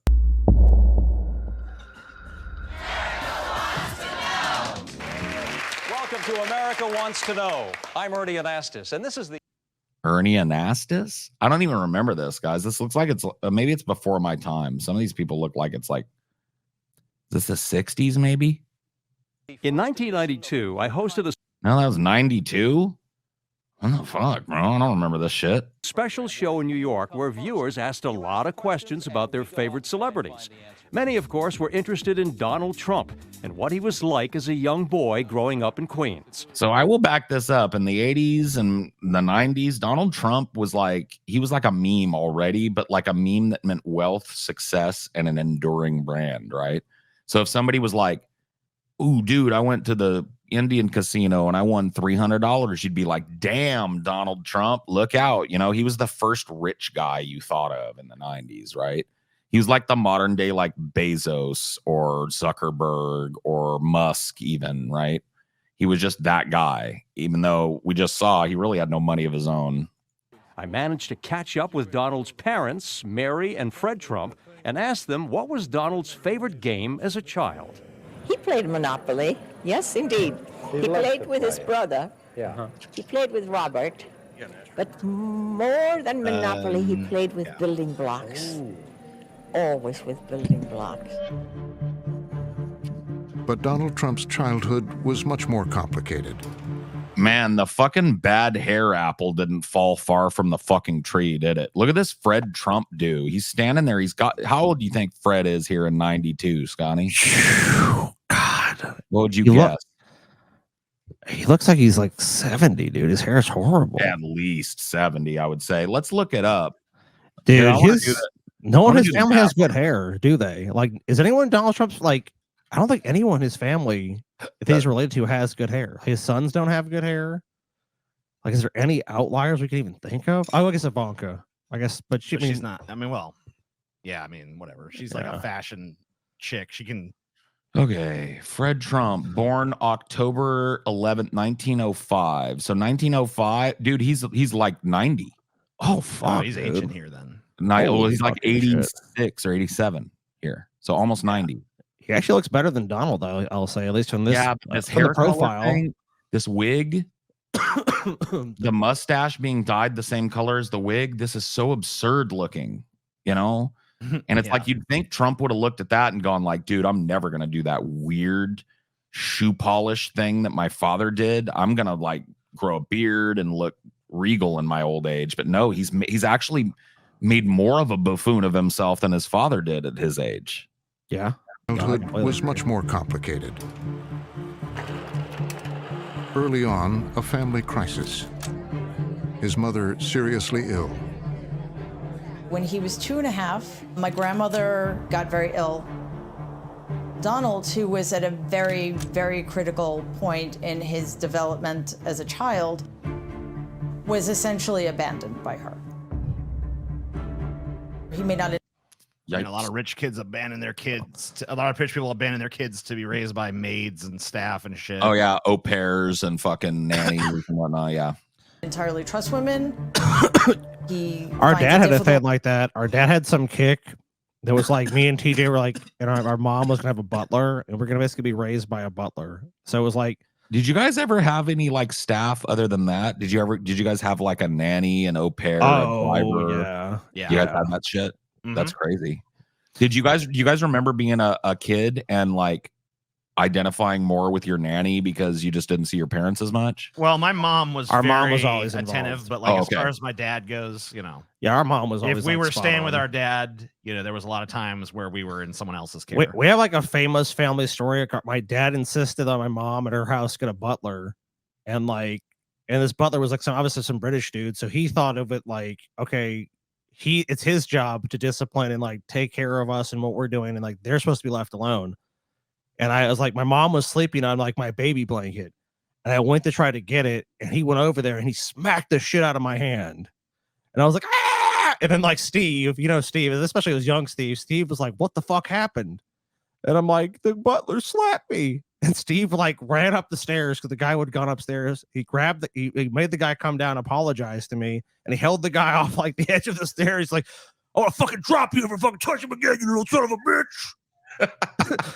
Welcome to America Wants to Know. I'm Ernie Anastas, and this is the Ernie Anastas? I don't even remember this, guys. This looks like it's maybe it's before my time. Some of these people look like it's like, is this the 60s maybe? In 1992, I hosted a No, that was 92? What the fuck, bro? I don't remember this shit. special show in New York where viewers asked a lot of questions about their favorite celebrities. Many, of course, were interested in Donald Trump and what he was like as a young boy growing up in Queens. So I will back this up. In the 80s and the 90s, Donald Trump was like a meme already, but like a meme that meant wealth, success, and an enduring brand, right? So if somebody was like, ooh, dude, I went to the Indian casino and I won $300, you'd be like, damn, Donald Trump, look out. You know, he was the first rich guy you thought of in the 90s, right? He was like the modern day, like Bezos or Zuckerberg or Musk even, right? He was just that guy, even though we just saw he really had no money of his own. I managed to catch up with Donald's parents, Mary and Fred Trump, and asked them what was Donald's favorite game as a child. He played Monopoly. Yes, indeed. He played with his brother. Yeah. He played with Robert. But more than Monopoly, he played with building blocks. Always with building blocks. But Donald Trump's childhood was much more complicated. Man, the fucking bad hair apple didn't fall far from the fucking tree, did it? Look at this Fred Trump dude. He's standing there. He's got, how old do you think Fred is here in 92, Scotty? God. What would you guess? He looks like he's like 70, dude. His hair is horrible. At least 70, I would say. Let's look it up. Dude, Here, I wanna do that. no one in wanna his do the family has math. good hair, do they? Like, is anyone in Donald Trump's, like, I don't think anyone in his family, if he's related to, has good hair. His sons don't have good hair. Like, is there any outliers we can even think of? Oh, I guess Ivanka. I guess, but She's not. I mean, well, yeah. I mean, whatever. She's like Yeah. a fashion chick. She can. Okay, Fred Trump, born October 11th, 1905. So 1905, dude, he's like 90. Oh, fuck. Oh, he's dude. ancient here then. Holy He's like fucking shit. 86 or 87 here. So almost 90. He actually looks better than Donald, though, I'll say, at least from this, this from hair the profile. thing, this wig, the mustache being dyed the same color as the wig. This is so absurd looking, you know? And it's like you'd think Trump would have looked at that and gone like, dude, I'm never going to do that weird shoe polish thing that my father did. I'm going to like grow a beard and look regal in my old age. But no, he's actually made more of a buffoon of himself than his father did at his age. Yeah. Childhood was much more complicated. Early on, a family crisis. His mother seriously ill. When he was 2.5, my grandmother got very ill. Donald, who was at a very, very critical point in his development as a child, was essentially abandoned by her. He may not. A lot of rich kids abandon their kids. A lot of rich people abandon their kids to be raised by maids and staff and shit. Oh yeah, au pairs and fucking nannies and whatnot. Yeah. Entirely trust women. Our dad had a thing like that. Our dad had some kick that was like me and TJ were like, and our mom was gonna have a butler, and we're gonna basically be raised by a butler. So it was like, did you guys ever have any like staff other than that? Did you guys have like a nanny, an au pair, a driver? Yeah. You guys had that shit? Mm-hmm. That's crazy. Do you guys remember being a kid and like identifying more with your nanny because you just didn't see your parents as much? Well, my mom was Our mom very was always attentive, involved. but like Okay. as far as my dad goes, you know, yeah, our mom was always if we like, were spot staying with on. our dad, you know, there was a lot of times where we were in someone else's care. We have like a famous family story. My dad insisted on my mom at her house get a butler, and this butler was like obviously some British dude, so he thought of it like, okay, it's his job to discipline and like take care of us and what we're doing, and like they're supposed to be left alone. And I was like, my mom was sleeping on like my baby blanket, and I went to try to get it, and he went over there and he smacked the shit out of my hand, and I was like, ah! And then like Steve, Steve, especially it was young Steve was like, what the fuck happened? And I'm like, the butler slapped me. And Steve like ran up the stairs because the guy would have gone upstairs. He grabbed he made the guy come down, apologize to me, and he held the guy off like the edge of the stairs. He's like, I want to fucking drop you if you fucking touch him again, you little son of a bitch.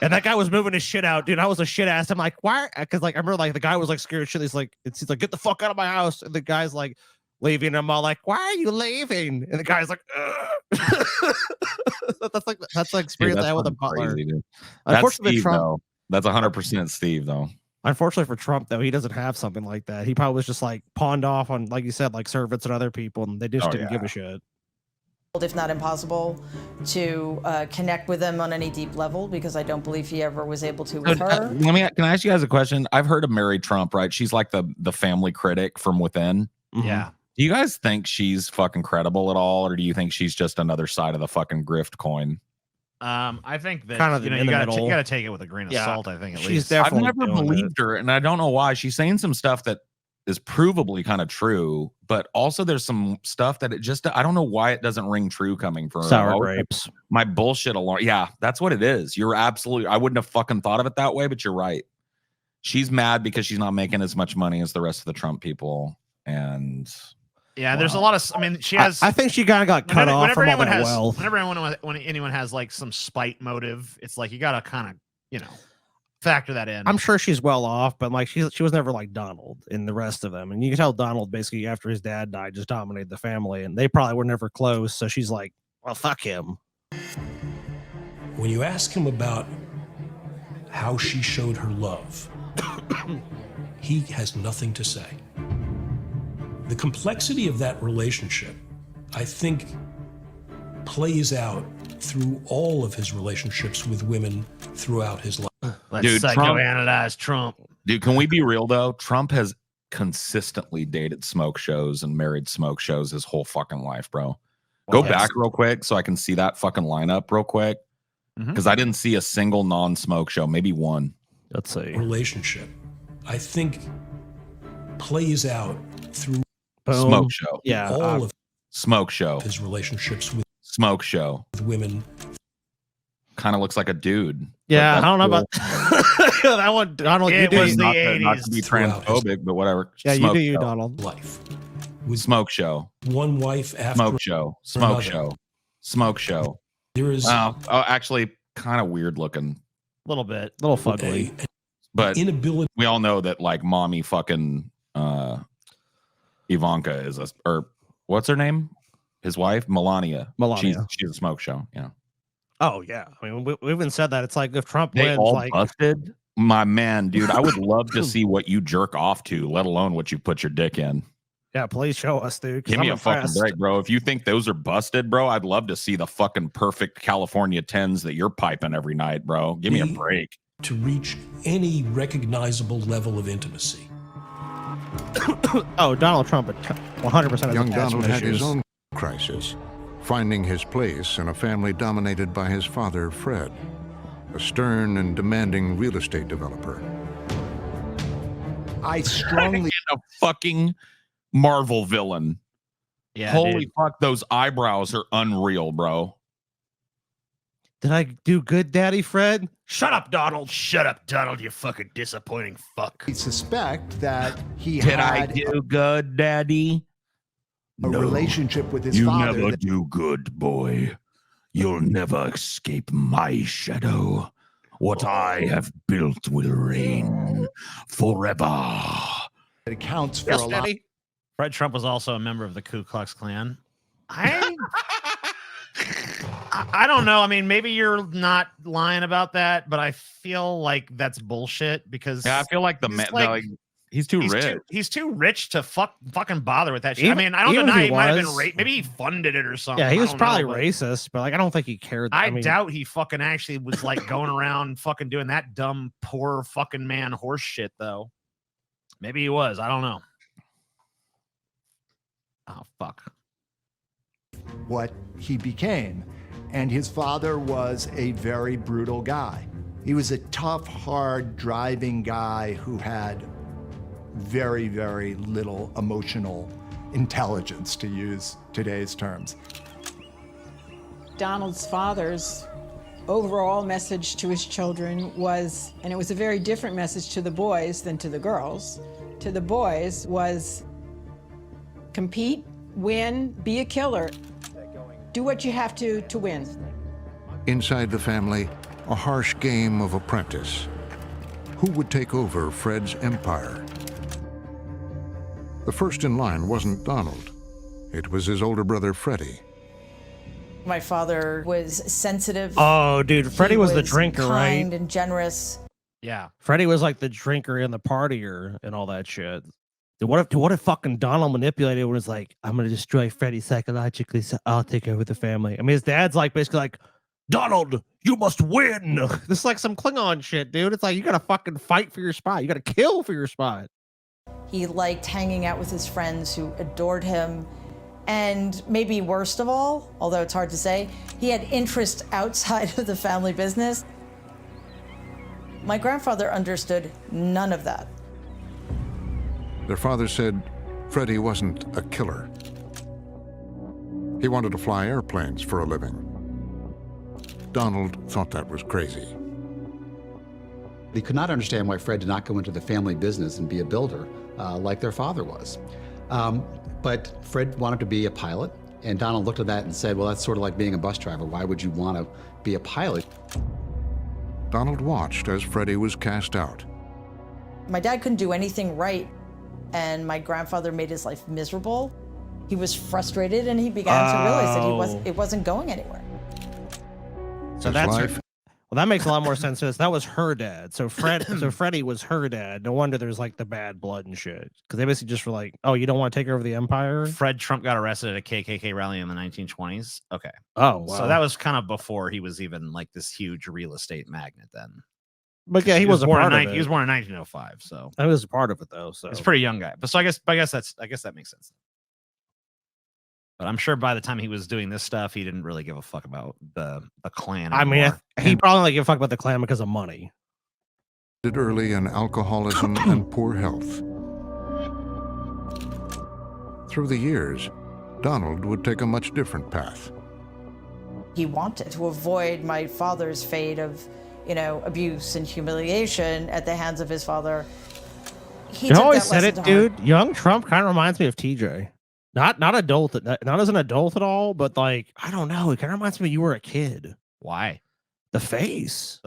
And that guy was moving his shit out, dude. I was a shit ass. I'm like, why? Because like I remember like the guy was like scared shit. He's like, get the fuck out of my house. And the guy's like leaving. And I'm all like, why are you leaving? And the guy's like, that's like experience I had with a butler. Crazy, Unfortunately, Steve, Trump. though. That's 100% Steve, though. Unfortunately for Trump, though, he doesn't have something like that. He probably was just like pawned off on, like you said, like servants and other people, and they just didn't give a shit. If not impossible, to connect with them on any deep level, because I don't believe he ever was able to with her. Can I ask you guys a question? I've heard of Mary Trump, right? She's like the family critic from within. Mm-hmm. Yeah. Do you guys think she's fucking credible at all, or do you think she's just another side of the fucking grift coin? I think that kind of you know in you the gotta middle. you gotta take it with a grain of salt. I think at least I've definitely never believed her, and I don't know why. She's saying some stuff that is provably kind of true, but also there's some stuff that I don't know why it doesn't ring true coming from her. Sour grapes. My bullshit alarm. Yeah, that's what it is. You're absolutely. I wouldn't have fucking thought of it that way, but you're right. She's mad because she's not making as much money as the rest of the Trump people, and yeah, there's a lot of. I mean, she has. I think she kind of got cut off from all that wealth. Whenever anyone has like some spite motive, it's like you gotta kind of factor that in. I'm sure she's well off, but like she was never like Donald and the rest of them. And you can tell Donald basically after his dad died just dominated the family, and they probably were never close. So she's like, well, fuck him. When you ask him about how she showed her love, he has nothing to say. The complexity of that relationship, I think, plays out through all of his relationships with women throughout his life. Let's psychoanalyze Trump. Dude, can we be real though? Trump has consistently dated smoke shows and married smoke shows his whole fucking life, bro. Go back real quick so I can see that fucking lineup real quick. Because I didn't see a single non-smoke show, maybe one. Let's see. Relationship, I think, plays out through smoke show. Yeah. all of smoke show. his relationships with Smoke show. women. Kind of looks like a dude. Yeah, I don't know about that one, Donald. It you do was the not 80s. to be transphobic, but whatever. Yeah, Smoke you do you, show. Donald. Life. Smoke show. One wife after Smoke show. Smoke another. show. Smoke show. There is actually kind of weird looking. A little bit. A little fugly. But inability. we all know that like mommy fucking Ivanka is or what's her name? His wife, Melania. She's a smoke show. Yeah. Oh yeah. I mean, we even said that. It's like if Trump They wins, all like busted. My man, dude, I would love to see what you jerk off to, let alone what you put your dick in. yeah, please show us, dude. 'Cause Give me I'm a fucking impressed. break, bro. If you think those are busted, bro, I'd love to see the fucking perfect California 10s that you're piping every night, bro. Give me a break. To reach any recognizable level of intimacy. Oh, Donald Trump, 100% of Young has Donald some had his issues. own crisis, finding his place in a family dominated by his father, Fred. a stern and demanding real estate developer. I strongly a fucking Marvel villain. Yeah, holy dude. fuck, those eyebrows are unreal, bro. Did I do good, Daddy Fred? Shut up, Donald. Shut up, Donald, you fucking disappointing fuck. I suspect that he Did I had do good, Daddy? a relationship with his You father. never that- do good, boy. You'll never escape my shadow. What I have built will reign forever. It accounts for Yes, a lot. Daddy. Fred Trump was also a member of the Ku Klux Klan. I don't know. I mean, maybe you're not lying about that, but I feel like that's bullshit because Yeah, I feel like he's too rich. He's too rich to fucking bother with that shit. Even- I mean, I don't even deny if he might have been was- maybe he funded it or something. Yeah, he I was don't probably know, but racist, but like I don't think he cared. I mean, doubt he fucking actually was like going around fucking doing that dumb, poor fucking man horse shit though. Maybe he was. I don't know. Oh fuck. What he became. And his father was a very brutal guy. He was a tough, hard driving guy who had very, very little emotional intelligence, to use today's terms. Donald's father's overall message to his children was, and it was a very different message to the boys than to the girls. To the boys was compete, win, be a killer. Do what you have to win. Inside the family, a harsh game of apprentice. Who would take over Fred's empire? The first in line wasn't Donald. It was his older brother, Freddie. My father was sensitive. Oh, dude, Freddie He was the drinker, kind right? and generous. Yeah. Freddie was like the drinker and the partier and all that shit. Dude, what if fucking Donald manipulated and was like, I'm gonna destroy Freddie psychologically, so I'll take over the family. I mean, his dad's like basically like, Donald, you must win. This is like some Klingon shit, dude. It's like you gotta fucking fight for your spot. You gotta kill for your spot. He liked hanging out with his friends who adored him. And maybe worst of all, although it's hard to say, he had interest outside of the family business. My grandfather understood none of that. Their father said Freddie wasn't a killer. He wanted to fly airplanes for a living. Donald thought that was crazy. He could not understand why Fred did not go into the family business and be a builder like their father was. But Fred wanted to be a pilot, and Donald looked at that and said, well, that's sort of like being a bus driver. Why would you want to be a pilot? Donald watched as Freddie was cast out. My dad couldn't do anything right, and my grandfather made his life miserable. He was frustrated, and he began to realize that it wasn't going anywhere. So well, that makes a lot more sense. That was her dad. So Freddie was her dad. No wonder there's like the bad blood and shit. Because they basically just were like, oh, you don't want to take over the empire? Fred Trump got arrested at a KKK rally in the 1920s. Okay. Oh, wow. So that was kind of before he was even like this huge real estate magnate then. But yeah, he was a born part in of it. He was born in 1905, so I was a part of it though. So it's a pretty young guy. But so I guess that makes sense. But I'm sure by the time he was doing this stuff, he didn't really give a fuck about the Klan I mean, anymore. he probably like give a fuck about the Klan because of money. Did early in alcoholism and poor health. Through the years, Donald would take a much different path. He wanted to avoid my father's fate of, abuse and humiliation at the hands of his father. He You took always that said lesson it, to heart. dude. Young Trump kind of reminds me of TJ. Not adult, not as an adult at all, but like I don't know. It kind of reminds me you were a kid. Why? The face,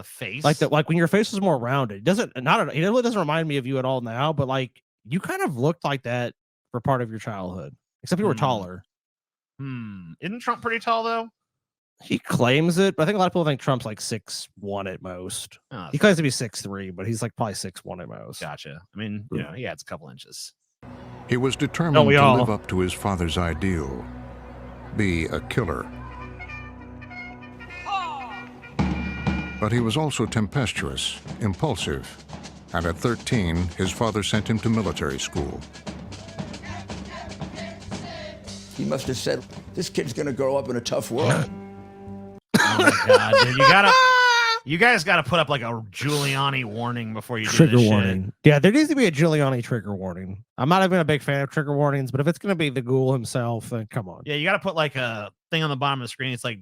like when your face was more rounded. It really doesn't remind me of you at all now. But like you kind of looked like that for part of your childhood, except you were taller. Isn't Trump pretty tall though? He claims it, but I think a lot of people think Trump's like 6'1" at most. Oh, He claims to be 6'3", but he's like probably 6'1" at most. Gotcha. I mean, he adds a couple inches. He was determined Don't we to all? live up to his father's ideal, be a killer. But he was also tempestuous, impulsive, and at 13, his father sent him to military school. He must have said, this kid's gonna grow up in a tough world. Oh my God, dude. You guys got to put up like a Giuliani warning before you do Trigger this warning. shit. Yeah, there needs to be a Giuliani trigger warning. I'm not even a big fan of trigger warnings, but if it's going to be the ghoul himself, then come on. Yeah, you got to put like a thing on the bottom of the screen. It's like,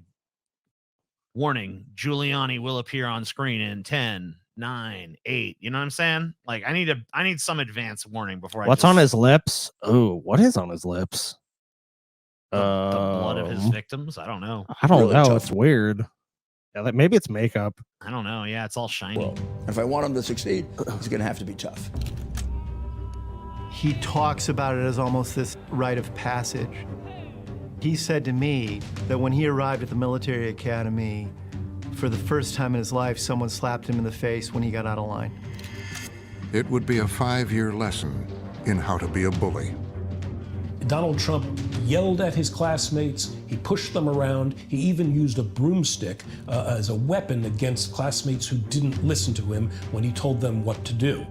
warning, Giuliani will appear on screen in 10, 9, 8. You know what I'm saying? Like, I need some advance warning before What's on his lips? Oh, what is on his lips? the blood of his victims. I don't know. I don't Really know. tough. It's weird. Yeah, like maybe it's makeup. I don't know. Yeah, it's all shiny. If I want him to succeed, he's going to have to be tough. He talks about it as almost this rite of passage. He said to me that when he arrived at the military academy, for the first time in his life, someone slapped him in the face when he got out of line. It would be a 5-year lesson in how to be a bully. Donald Trump yelled at his classmates, he pushed them around, he even used a broomstick as a weapon against classmates who didn't listen to him when he told them what to do.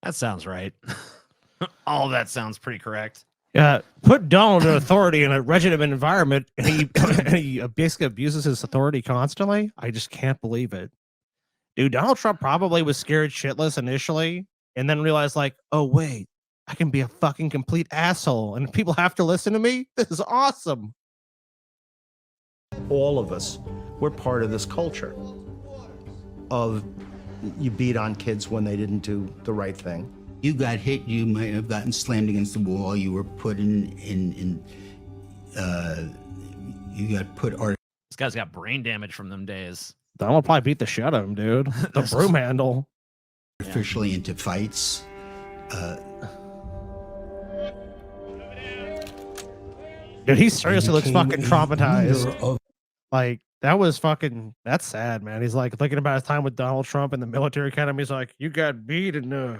That sounds right. All of that sounds pretty correct. Put Donald in authority in a regimented environment, and he basically abuses his authority constantly. I just can't believe it. Dude, Donald Trump probably was scared shitless initially, and then realized like, oh, wait. I can be a fucking complete asshole and people have to listen to me. This is awesome. All of us, we're part of this culture of you beat on kids when they didn't do the right thing. You got hit, you might have gotten slammed against the wall, you were put you got put This guy's got brain damage from them days. Donald probably beat the shit out of him, dude. The broom handle. officially into fights. Dude, he seriously looks fucking traumatized. Like, that was fucking, that's sad, man. He's like thinking about his time with Donald Trump in the military academy. He's like, you got beat and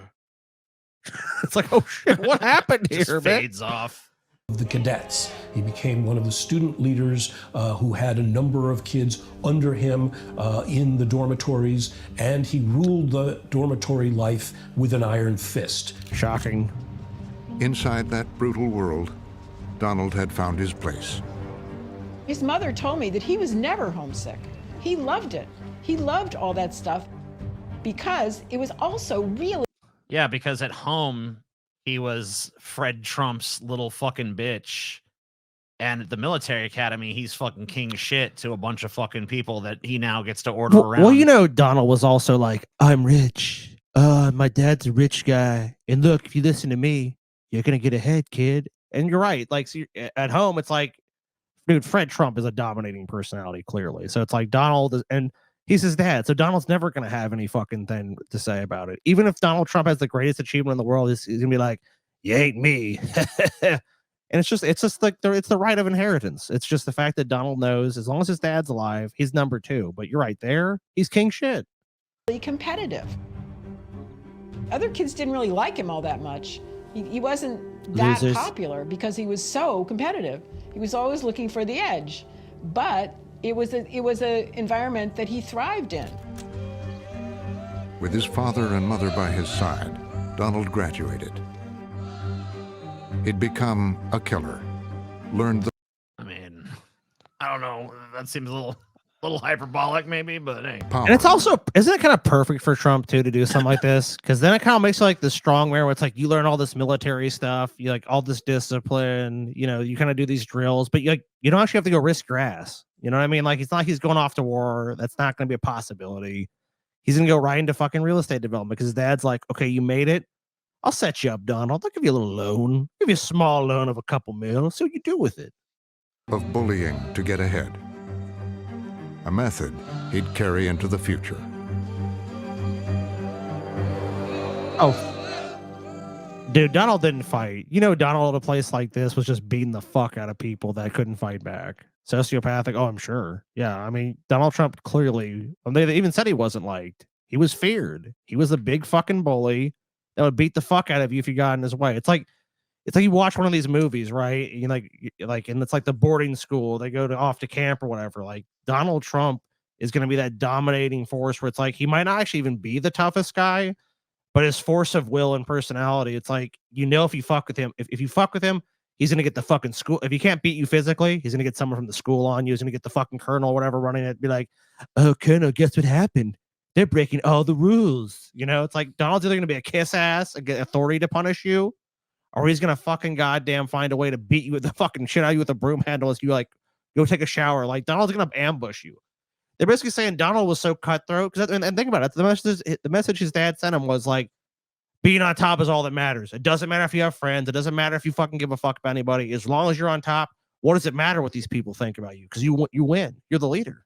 it's like, oh shit, what happened here, Just man? fades off. The cadets. He became one of the student leaders who had a number of kids under him in the dormitories, and he ruled the dormitory life with an iron fist. Shocking. Inside that brutal world, Donald had found his place. His mother told me that he was never homesick. He loved it. He loved all that stuff because it was also really... Yeah, because at home, he was Fred Trump's little fucking bitch. And at the military academy, he's fucking king shit to a bunch of fucking people that he now gets to order around. Well, you know, Donald was also like, I'm rich. My dad's a rich guy. And look, if you listen to me, you're going to get ahead, kid. And you're right. Like, so at home, it's like, dude, Fred Trump is a dominating personality, clearly. So it's like Donald, and he's his dad. So Donald's never going to have any fucking thing to say about it. Even if Donald Trump has the greatest achievement in the world, he's going to be like, you ain't me. And it's just like, it's the right of inheritance. It's just the fact that Donald knows as long as his dad's alive, he's number two. But you're right there. He's king shit. competitive. Other kids didn't really like him all that much. He wasn't that Losers. popular because he was so competitive. He was always looking for the edge. But it was a environment that he thrived in. With his father and mother by his side, Donald graduated. He'd become a killer, learned the... I mean, I don't know. That seems a little hyperbolic, maybe, but hey. And it's also, isn't it kind of perfect for Trump too to do something like this? Because then it kind of makes you like the strong man where it's like you learn all this military stuff, you like all this discipline, you know, you kind of do these drills, but you don't actually have to go risk your ass. You know what I mean? Like, it's not like he's going off to war. That's not going to be a possibility. He's going to go right into fucking real estate development because his dad's like, okay, you made it. I'll set you up, Donald. I'll give you a little loan. Give you a small loan of a couple mil. See what you do with it. of bullying to get ahead. A method he'd carry into the future. Oh, dude, Donald didn't fight. You know, Donald at a place like this was just beating the fuck out of people that couldn't fight back. Sociopathic. Oh, I'm sure. Yeah, I mean, Donald Trump clearly, they even said he wasn't liked. He was feared. He was a big fucking bully that would beat the fuck out of you if you got in his way. It's like you watch one of these movies, right? You like, and it's like the boarding school. They go off to camp or whatever. Like, Donald Trump is going to be that dominating force where it's like he might not actually even be the toughest guy, but his force of will and personality, it's like, you know, if you fuck with him, if you fuck with him, he's going to get the fucking school. If he can't beat you physically, he's going to get someone from the school on you. He's going to get the fucking colonel or whatever running it. Be like, oh, Colonel, guess what happened? They're breaking all the rules. You know, it's like Donald's either going to be a kiss ass and get authority to punish you, or he's going to fucking goddamn find a way to beat you with the fucking shit out of you with a broom handle as you like go take a shower. Like Donald's going to ambush you. They're basically saying Donald was so cutthroat. And think about it. The message his dad sent him was like, being on top is all that matters. It doesn't matter if you have friends. It doesn't matter if you fucking give a fuck about anybody. As long as you're on top, what does it matter what these people think about you? Because you win. You're the leader.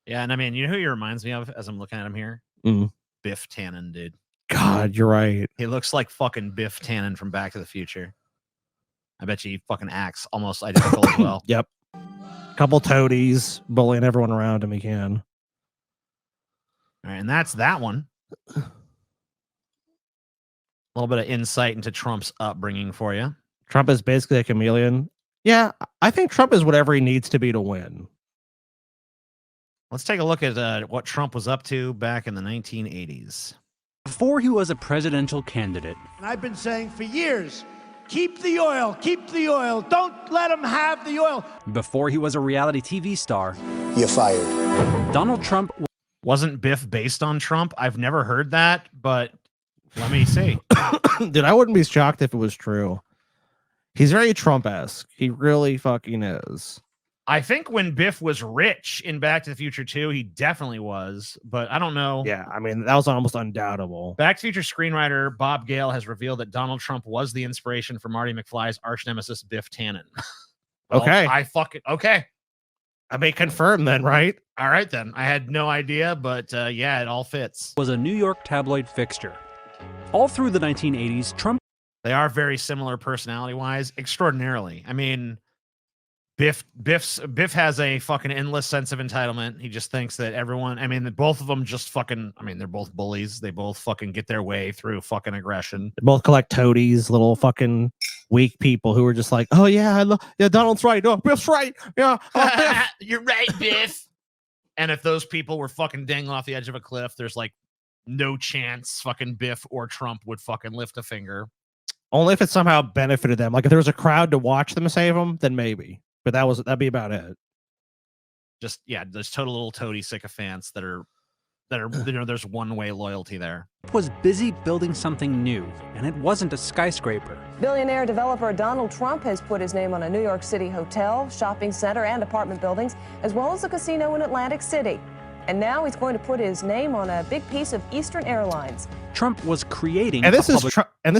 Yeah, and I mean, you know who he reminds me of as I'm looking at him here? Mm. Biff Tannen, dude. God, you're right. He looks like fucking Biff Tannen from Back to the Future. I bet you he fucking acts almost identical as well. Yep. Couple toadies bullying everyone around him he can. All right, and that's that one. A little bit of insight into Trump's upbringing for you. Trump is basically a chameleon. Yeah, I think Trump is whatever he needs to be to win. Let's take a look at what Trump was up to back in the 1980s. Before he was a presidential candidate. And I've been saying for years, keep the oil, don't let them have the oil. Before he was a reality TV star. You're fired. Donald Trump. Wasn't Biff based on Trump? I've never heard that, but let me see. Dude, I wouldn't be shocked if it was true. He's very Trump-esque. He really fucking is. I think when Biff was rich in Back to the Future 2, he definitely was, but I don't know. Yeah, I mean, that was almost undoubtable. Back to the Future screenwriter Bob Gale has revealed that Donald Trump was the inspiration for Marty McFly's arch nemesis Biff Tannen. Well, okay. Okay. I may confirm then, right? All right, then. I had no idea, but yeah, it all fits. Was a New York tabloid fixture. All through the 1980s, Trump. They are very similar personality-wise, extraordinarily. I mean, Biff has a fucking endless sense of entitlement. He just thinks that everyone, I mean, both of them just fucking, I mean, they're both bullies. They both fucking get their way through fucking aggression. They both collect toadies, little fucking weak people who are just like, oh yeah, yeah, Donald's right. Oh, Biff's right. Yeah, Biff. You're right, Biff. And if those people were fucking dangling off the edge of a cliff, there's like no chance fucking Biff or Trump would fucking lift a finger. Only if it somehow benefited them. Like if there was a crowd to watch them save them, then maybe. But that'd be about it. Just yeah, there's total little toady sycophants that are you know, there's one-way loyalty there. Was busy building something new, and it wasn't a skyscraper. Billionaire developer Donald Trump has put his name on a New York City hotel, shopping center, and apartment buildings, as well as a casino in Atlantic City. And now he's going to put his name on a big piece of Eastern Airlines. Trump was creating and this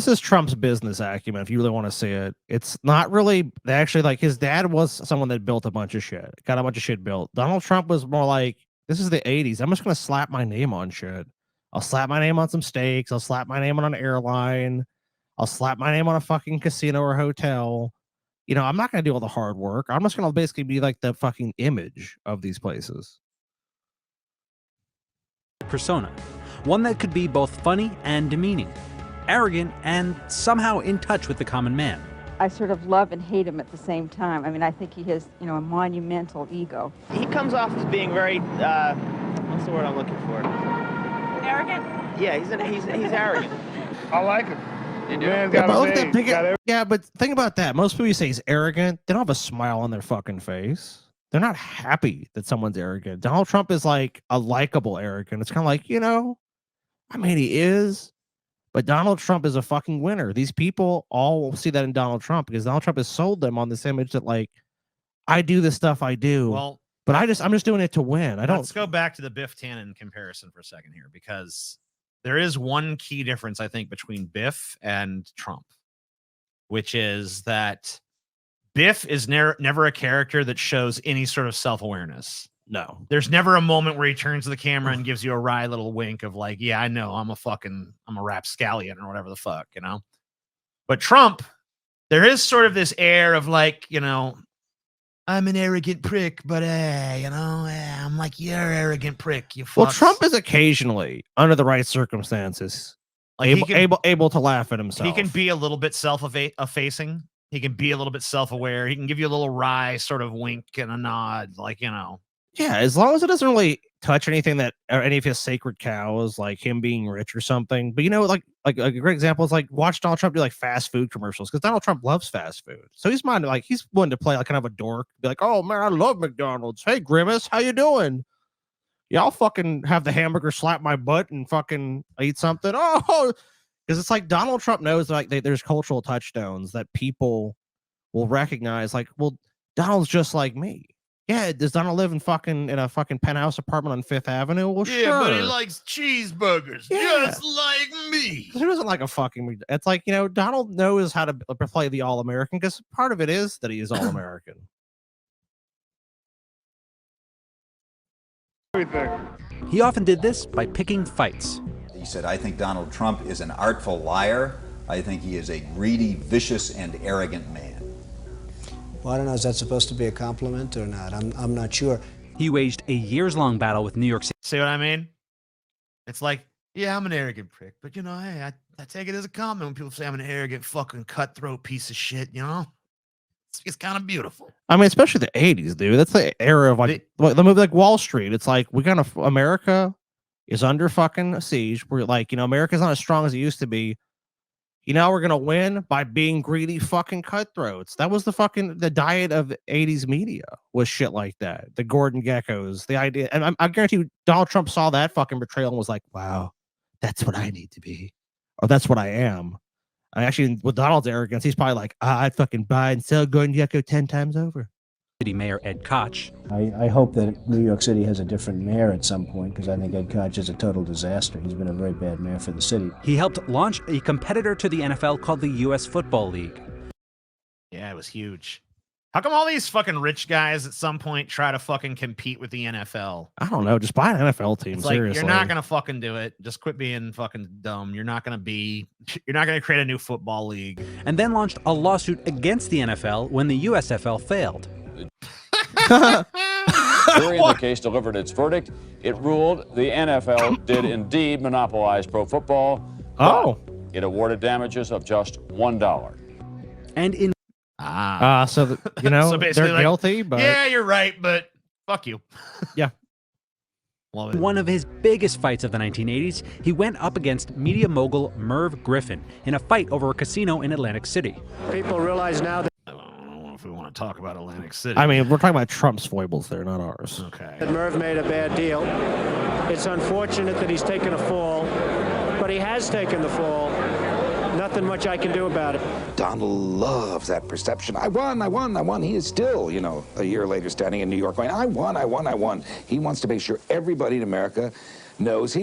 is Trump's business acumen. If you really want to see it, it's not really actually like his dad was someone that built a bunch of shit, got a bunch of shit built. Donald Trump was more like, this is the 80s. I'm just going to slap my name on shit. I'll slap my name on some steaks. I'll slap my name on an airline. I'll slap my name on a fucking casino or hotel. You know, I'm not going to do all the hard work. I'm just going to basically be like the fucking image of these places. Persona. One that could be both funny and demeaning, arrogant and somehow in touch with the common man. I sort of love and hate him at the same time. I mean, I think he has, you know, a monumental ego. He comes off as being very, what's the word I'm looking for? Arrogant? Yeah, he's arrogant. I like him. You do? Yeah, but think about that. Most people you say he's arrogant, they don't have a smile on their fucking face. They're not happy that someone's arrogant. Donald Trump is like a likable arrogant. It's kind of like, you know, I mean, he is. But Donald Trump is a fucking winner. These people all see that in Donald Trump because Donald Trump has sold them on this image that like, I do the stuff I do, well, but I'm just doing it to win. Let's go back to the Biff Tannen comparison for a second here, because there is one key difference, I think, between Biff and Trump, which is that Biff is never a character that shows any sort of self-awareness. No, there's never a moment where he turns to the camera and gives you a wry little wink of like, yeah, I know I'm a rapscallion or whatever the fuck, you know. But Trump, there is sort of this air of like, you know, I'm an arrogant prick, but you know, I'm like, you're an arrogant prick. You fucks. Well, Trump is occasionally under the right circumstances like able to laugh at himself. He can be a little bit self-effacing. He can be a little bit self-aware. He can give you a little wry sort of wink and a nod, like, you know. Yeah, as long as it doesn't really touch anything that or any of his sacred cows, like him being rich or something. But you know, like a great example is like watch Donald Trump do like fast food commercials because Donald Trump loves fast food. So he's willing to play like kind of a dork, be like, "Oh man, I love McDonald's. Hey Grimace, how you doing?" Yeah, I'll fucking have the hamburger slap my butt and fucking eat something. Oh, because it's like Donald Trump knows like there's cultural touchstones that people will recognize. Like, well, Donald's just like me. Yeah, does Donald live in a fucking penthouse apartment on Fifth Avenue? Well, Yeah, sure. but he likes cheeseburgers, just like me. He doesn't like a fucking. It's like, Donald knows how to play the All American because part of it is that he is All American. He often did this by picking fights. He said, I think Donald Trump is an artful liar. I think he is a greedy, vicious, and arrogant man. Well, I don't know, is that supposed to be a compliment or not? I'm not sure. He waged a years-long battle with New York City. See what I mean? It's like, yeah, I'm an arrogant prick, but hey, I take it as a compliment when people say I'm an arrogant fucking cutthroat piece of shit, It's kind of beautiful. I mean, especially the 80s, dude. That's the era of the movie like Wall Street. It's like America is under fucking siege. We're like, America's not as strong as it used to be. We're gonna win by being greedy fucking cutthroats. That was the diet of the 80s media was shit like that. The Gordon Geckos, the idea, and I guarantee you, Donald Trump saw that fucking betrayal and was like, wow, that's what I need to be, or that's what I am. And actually, with Donald's arrogance, he's probably like, I'd fucking buy and sell Gordon Gekko 10 times over. City Mayor Ed Koch. I hope that New York City has a different mayor at some point, because I think Ed Koch is a total disaster. He's been a very bad mayor for the city. He helped launch a competitor to the NFL called the U.S. Football League. Yeah, it was huge. How come all these fucking rich guys at some point try to fucking compete with the NFL? I don't know. Just buy an NFL team. It's like, seriously. you're not gonna fucking do it. Just quit being fucking dumb. You're not gonna create a new football league. And then launched a lawsuit against the NFL when the USFL failed. Jury in the case delivered its verdict. It ruled the NFL did indeed monopolize pro football. Oh. It awarded damages of just $1. And in so basically they're like, guilty, but yeah, you're right, but fuck you. Yeah. Love it. One of his biggest fights of the 1980s, he went up against media mogul Merv Griffin in a fight over a casino in Atlantic City. People realize now that If we want to talk about Atlantic City. I mean, we're talking about Trump's foibles there, not ours. Okay. Merv made a bad deal. It's unfortunate that he's taken a fall, but he has taken the fall. Nothing much I can do about it. Donald loves that perception. I won. He is still, a year later standing in New York going, I won. He wants to make sure everybody in America knows he